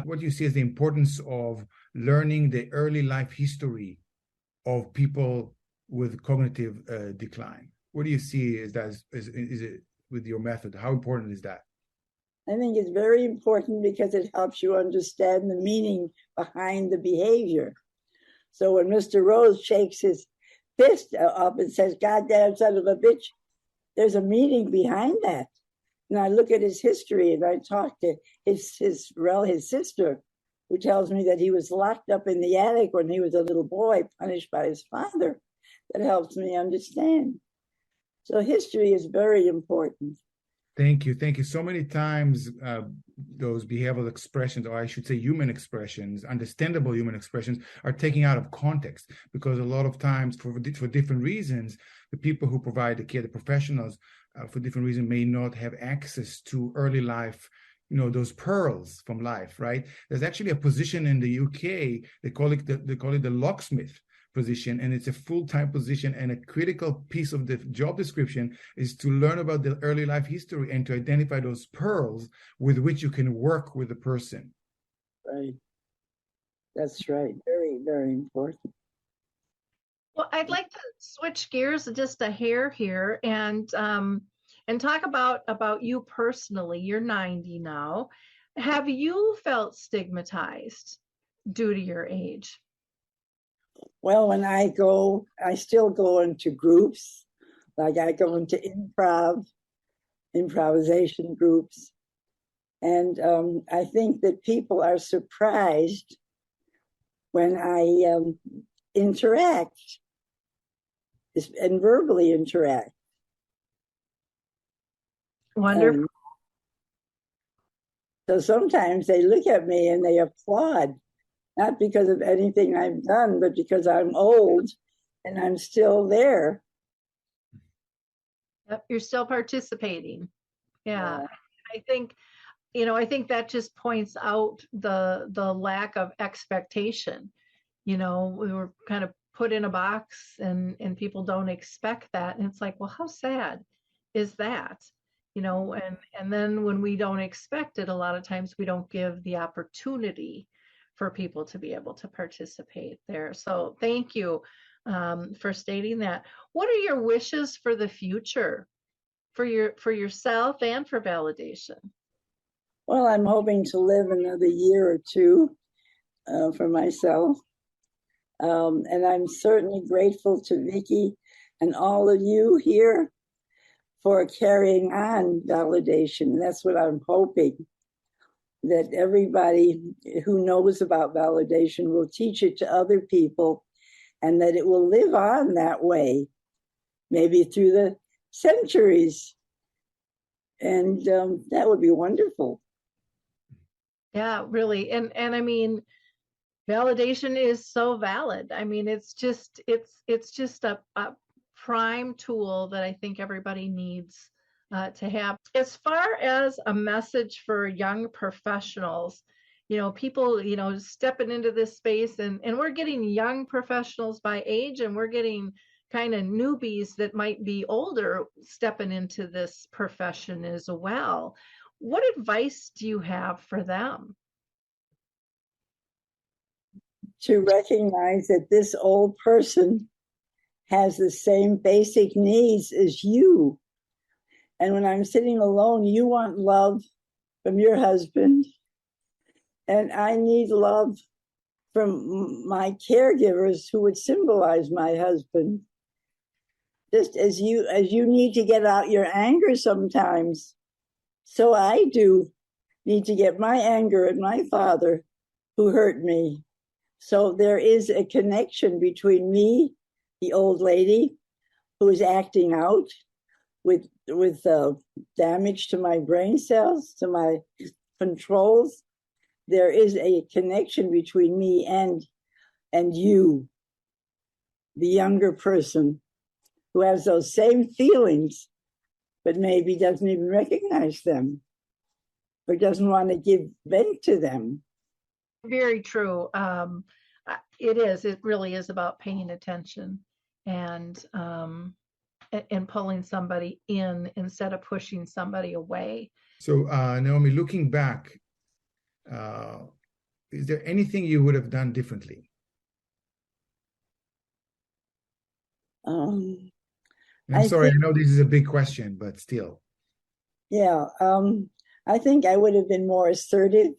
What you see is the importance of learning the early life history of people with cognitive decline. What do you see is it with your method? How important is that? I think it's very important because it helps you understand the meaning behind the behavior. So when Mr. Rose shakes his fist up and says, "Goddamn son of a bitch," there's a meaning behind that. And I look at his history, and I talk to his sister, who tells me that he was locked up in the attic when he was a little boy, punished by his father. That helps me understand. So history is very important. Thank you. Thank you. So many times those behavioral expressions, or I should say human expressions, understandable human expressions, are taken out of context, because a lot of times for different reasons, the people who provide the care, the professionals, for different reasons, may not have access to early life, those pearls from life, right? There's actually a position in the UK, they call it the locksmith position, and it's a full-time position, and a critical piece of the job description is to learn about the early life history and to identify those pearls with which you can work with the person. Right. That's right. Very, very important. Well, I'd like to switch gears just a hair here and talk about you personally. You're 90 now. Have you felt stigmatized due to your age? Well, when I still go into groups, like I go into improvisation groups. And I think that people are surprised when I interact and verbally interact. Wonderful. So sometimes they look at me and they applaud, not because of anything I've done, but because I'm old and I'm still there. Yep, you're still participating. Yeah. I think that just points out the lack of expectation. We were kind of put in a box and people don't expect that. And it's like, well, how sad is that? And then when we don't expect it, a lot of times we don't give the opportunity for people to be able to participate there. So thank you for stating that. What are your wishes for the future, for yourself and for validation? Well, I'm hoping to live another year or two for myself. And I'm certainly grateful to Vicki and all of you here for carrying on validation. That's what I'm hoping, that everybody who knows about validation will teach it to other people, and that it will live on that way, maybe through the centuries. And that would be wonderful. Yeah, really. And I mean, validation is so valid. I mean, it's just a prime tool that I think everybody needs to have. As far as a message for young professionals, people, stepping into this space, and we're getting young professionals by age, and we're getting kind of newbies that might be older stepping into this profession as well. What advice do you have for them? To recognize that this old person has the same basic needs as you. And when I'm sitting alone, you want love from your husband, and I need love from my caregivers who would symbolize my husband. Just as you need to get out your anger sometimes, so I do need to get my anger at my father who hurt me. So there is a connection between me, the old lady, who is acting out with damage to my brain cells, to my controls. There is a connection between me and you, the younger person, who has those same feelings, but maybe doesn't even recognize them or doesn't want to give vent to them. Very true. It really is about paying attention and pulling somebody in instead of pushing somebody away. So, Naomi, looking back, is there anything you would have done differently? I'm sorry, I know this is a big question, but still. Yeah, I think I would have been more assertive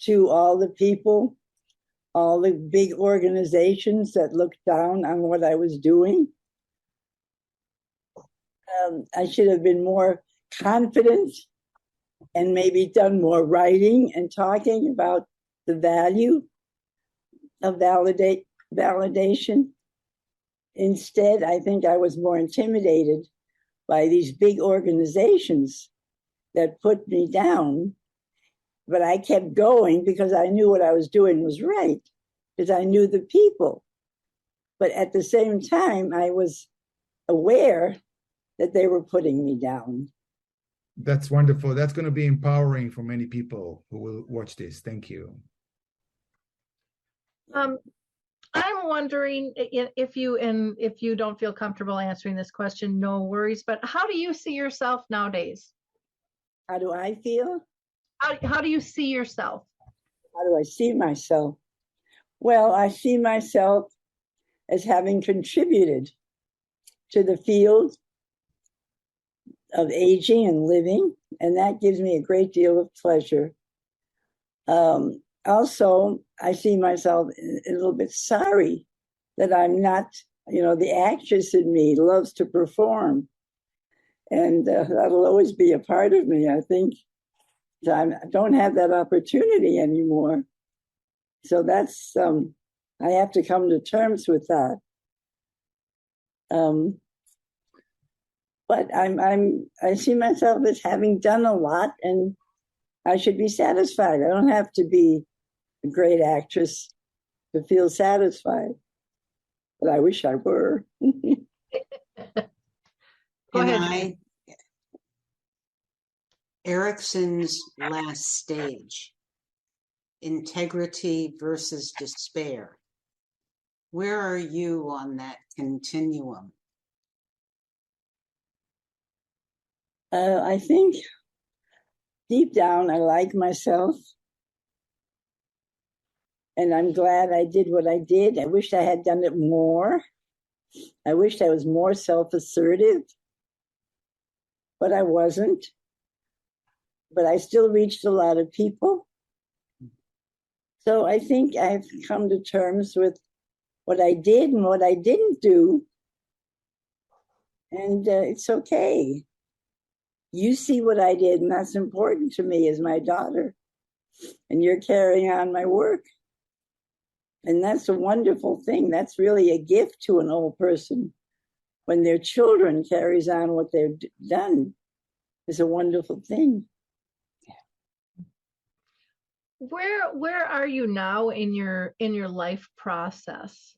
to all the people, all the big organizations that looked down on what I was doing. I should have been more confident and maybe done more writing and talking about the value of validation. Instead, I think I was more intimidated by these big organizations that put me down. But I kept going because I knew what I was doing was right, because I knew the people. But at the same time, I was aware that they were putting me down. That's wonderful. That's going to be empowering for many people who will watch this. Thank you. I'm wondering if you don't feel comfortable answering this question, no worries, but how do you see yourself nowadays? How do I feel? How do you see yourself? How do I see myself? Well, I see myself as having contributed to the field of aging and living, and that gives me a great deal of pleasure. Also, I see myself a little bit sorry that I'm not, the actress in me loves to perform, and that'll always be a part of me. I think I don't have that opportunity anymore. So that's I have to come to terms with that. But I see myself as having done a lot, and I should be satisfied. I don't have to be a great actress to feel satisfied, but I wish I were. Go ahead. Erickson's last stage, integrity versus despair. Where are you on that continuum? I think deep down, I like myself. And I'm glad I did what I did. I wish I had done it more. I wished I was more self-assertive, but I wasn't. But I still reached a lot of people. So I think I've come to terms with what I did and what I didn't do. And it's okay. You see what I did, and that's important to me as my daughter. And you're carrying on my work. And that's a wonderful thing. That's really a gift to an old person. When their children carries on what they've done, is a wonderful thing. Where are you now in your life process?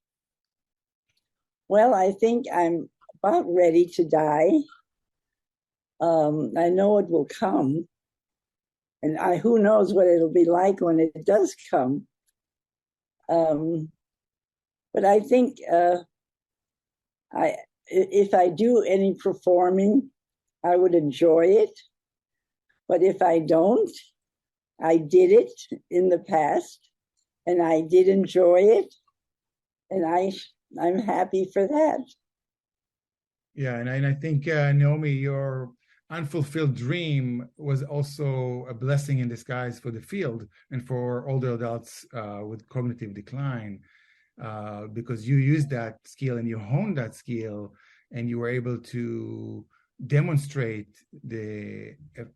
Well, I think I'm about ready to die. I know it will come, and who knows what it'll be like when it does come. But I think if I do any performing, I would enjoy it. But if I don't, I did it in the past, and I did enjoy it, and I'm happy for that. Yeah, and I think, Naomi, your unfulfilled dream was also a blessing in disguise for the field and for older adults with cognitive decline, because you used that skill and you honed that skill, and you were able to demonstrate the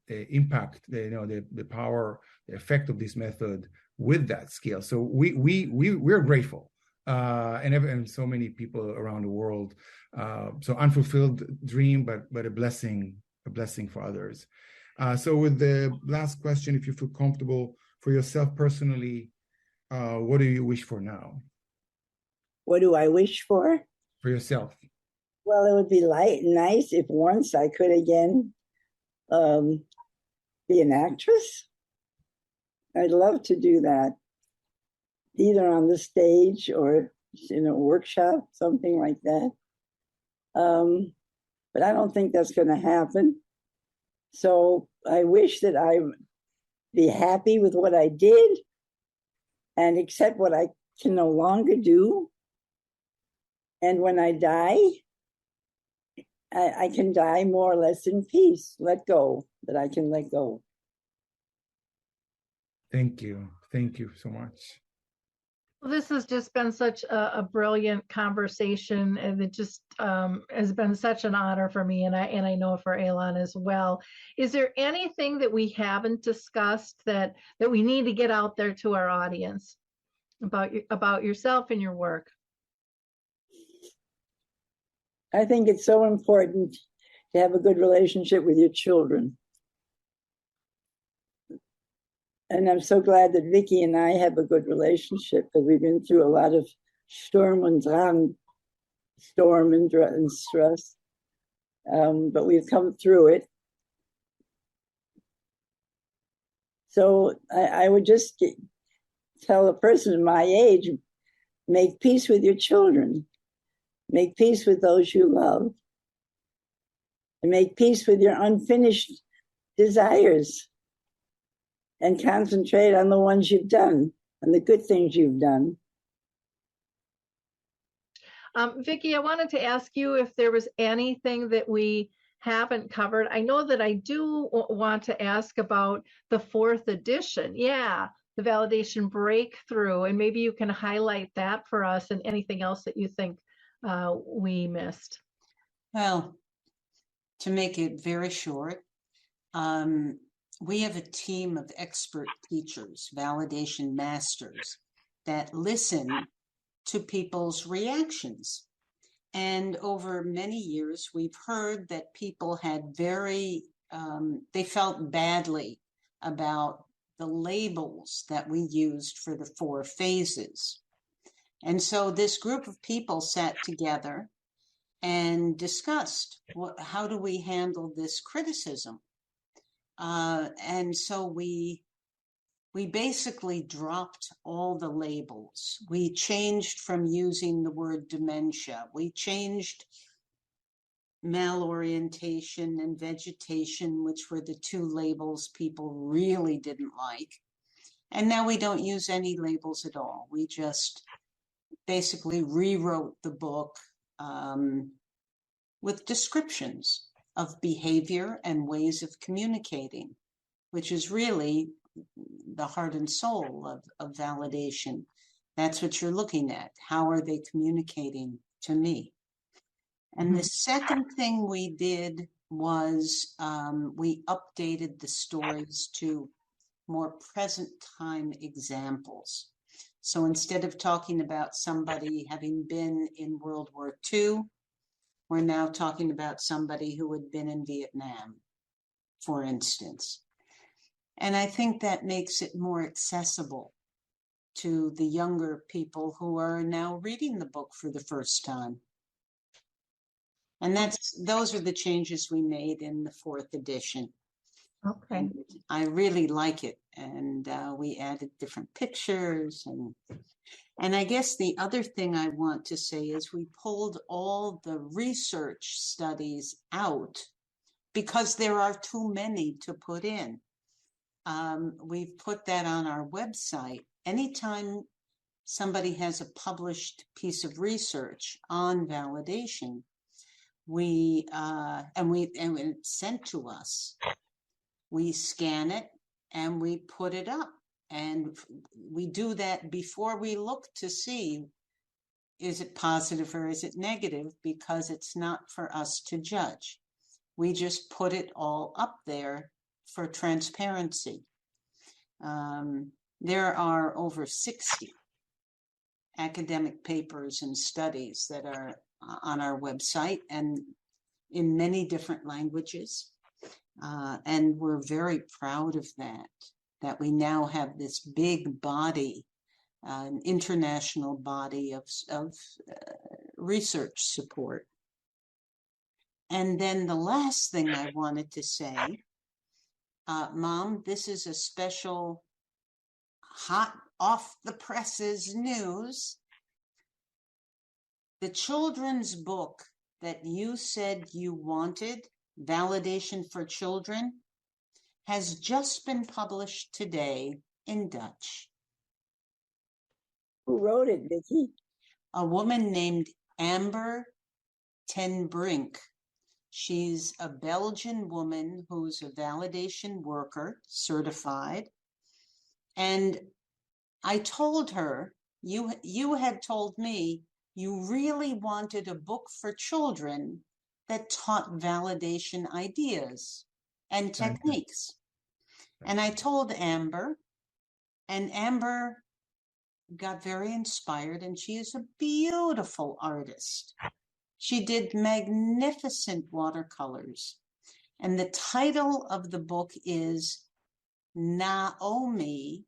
impact, the power, the effect of this method with that skill. So we're grateful, and so many people around the world. So unfulfilled dream, but a blessing for others. So with the last question, if you feel comfortable for yourself personally, what do you wish for now? What do I wish for? For yourself. Well, it would be nice if once I could again be an actress. I'd love to do that, either on the stage or in a workshop, something like that. But I don't think that's going to happen. So I wish that I would be happy with what I did and accept what I can no longer do. And when I die, I can die more or less in peace, let go, that I can let go. Thank you. Thank you so much. Well, this has just been such a brilliant conversation, and it just has been such an honor for me, and I know for Eilon as well. Is there anything that we haven't discussed that we need to get out there to our audience about yourself and your work? I think it's so important to have a good relationship with your children. And I'm so glad that Vicki and I have a good relationship, because we've been through a lot of storm and stress. But we've come through it. So I would just tell a person my age, make peace with your children. Make peace with those you love. And make peace with your unfinished desires. And concentrate on the ones you've done, and the good things you've done. Vicki, I wanted to ask you if there was anything that we haven't covered. I know that I do want to ask about the 4th edition. Yeah, the validation breakthrough, and maybe you can highlight that for us, and anything else that you think we missed. Well, to make it very short, we have a team of expert teachers, validation masters, that listen to people's reactions. And over many years, we've heard that people had they felt badly about the labels that we used for the 4 phases. And so this group of people sat together and discussed how do we handle this criticism. And so we basically dropped all the labels. We changed from using the word dementia. We changed malorientation and vegetation, which were the 2 labels people really didn't like. And now we don't use any labels at all. We just basically rewrote the book with descriptions of behavior and ways of communicating, which is really the heart and soul of validation. That's what you're looking at. How are they communicating to me? And the second thing we did was we updated the stories to more present time examples. So instead of talking about somebody having been in World War II, we're now talking about somebody who had been in Vietnam, for instance. And I think that makes it more accessible to the younger people who are now reading the book for the first time. And those are the changes we made in the 4th edition. Okay. And I really like it. And we added different pictures. And I guess the other thing I want to say is we pulled all the research studies out because there are too many to put in. We've put that on our website. Anytime somebody has a published piece of research on validation, and it's sent to us, we scan it and we put it up. And we do that before we look to see, is it positive or is it negative? Because it's not for us to judge. We just put it all up there for transparency. There are over 60 academic papers and studies that are on our website and in many different languages. And we're very proud of that we now have this big body, an international body of research support. And then the last thing I wanted to say, Mom, this is a special hot off the presses news. The children's book that you said you wanted, Validation for Children, has just been published today in Dutch. Who wrote it, Vicki? A woman named Amber ten Brink. She's a Belgian woman who's a validation worker, certified. And I told her, you had told me you really wanted a book for children that taught validation ideas and techniques. And I told Amber, and Amber got very inspired, and she is a beautiful artist. She did magnificent watercolors. And the title of the book is Naomi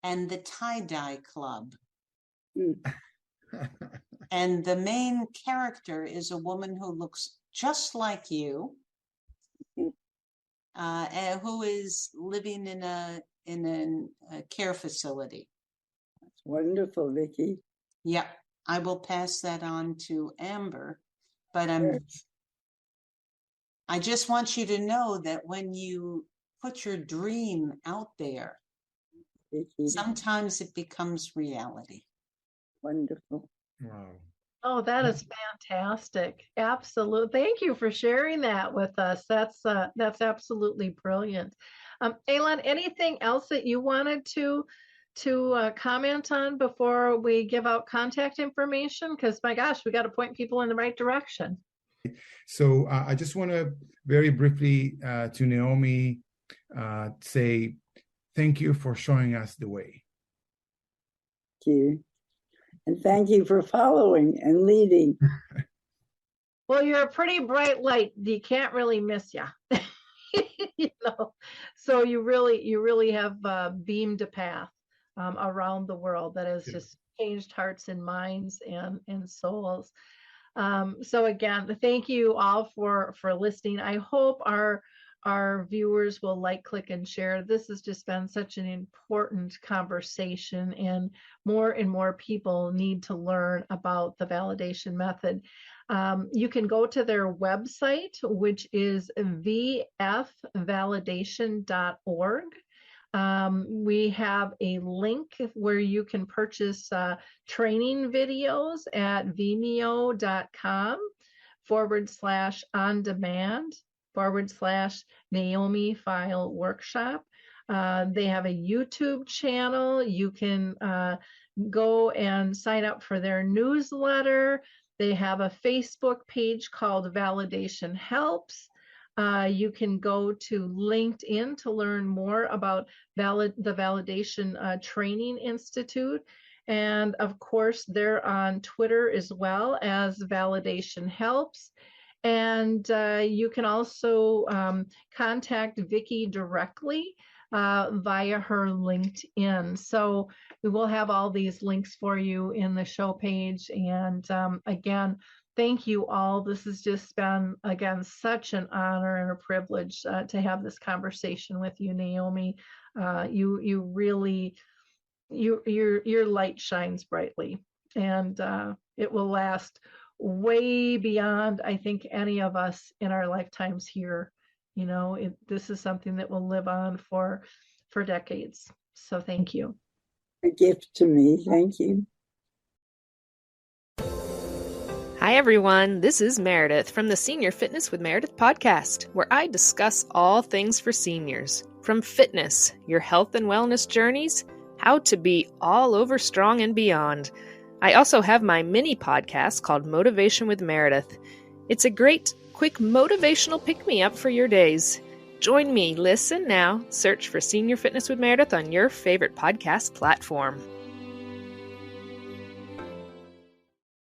and the Tie-Dye Club. And the main character is a woman who looks just like you, who is living in a care facility. That's wonderful, Vicki. Yep, I will pass that on to Amber. But I just want you to know that when you put your dream out there, Vicki. sometimes it becomes reality. Wonderful. Wow. Oh, that is fantastic. Absolutely. Thank you for sharing that with us. That's absolutely brilliant. Eilon, anything else that you wanted to comment on before we give out contact information? Because my gosh, we got to point people in the right direction. So I just want to very briefly to Naomi say thank you for showing us the way. Thank you. And thank you for following and leading. Well, you're a pretty bright light. You can't really miss you. So you really have beamed a path around the world that has just changed hearts and minds and souls. So again, thank you all for listening. I hope our viewers will like, click, and share. This has just been such an important conversation, and more people need to learn about the validation method. You can go to their website, which is vfvalidation.org. We have a link where you can purchase training videos at vimeo.com/on-demand/Naomi Feil workshop. They have a YouTube channel. You can go and sign up for their newsletter. They have a Facebook page called Validation Helps. You can go to LinkedIn to learn more about the Validation Training Institute. And of course, they're on Twitter as well as Validation Helps. And you can also contact Vicki directly via her LinkedIn. So we will have all these links for you in the show page. And again, thank you all. This has just been, again, such an honor and a privilege to have this conversation with you, Naomi. You really, your light shines brightly, and it will last way beyond, I think, any of us in our lifetimes here. This is something that will live on for decades. So thank you. A gift to me. Thank you. Hi, everyone. This is Meredith from the Senior Fitness with Meredith podcast, where I discuss all things for seniors, from fitness, your health and wellness journeys, how to be all over strong and beyond. I also have my mini podcast called Motivation with Meredith. It's a great, quick motivational pick-me-up for your days. Join me, listen now, search for Senior Fitness with Meredith on your favorite podcast platform.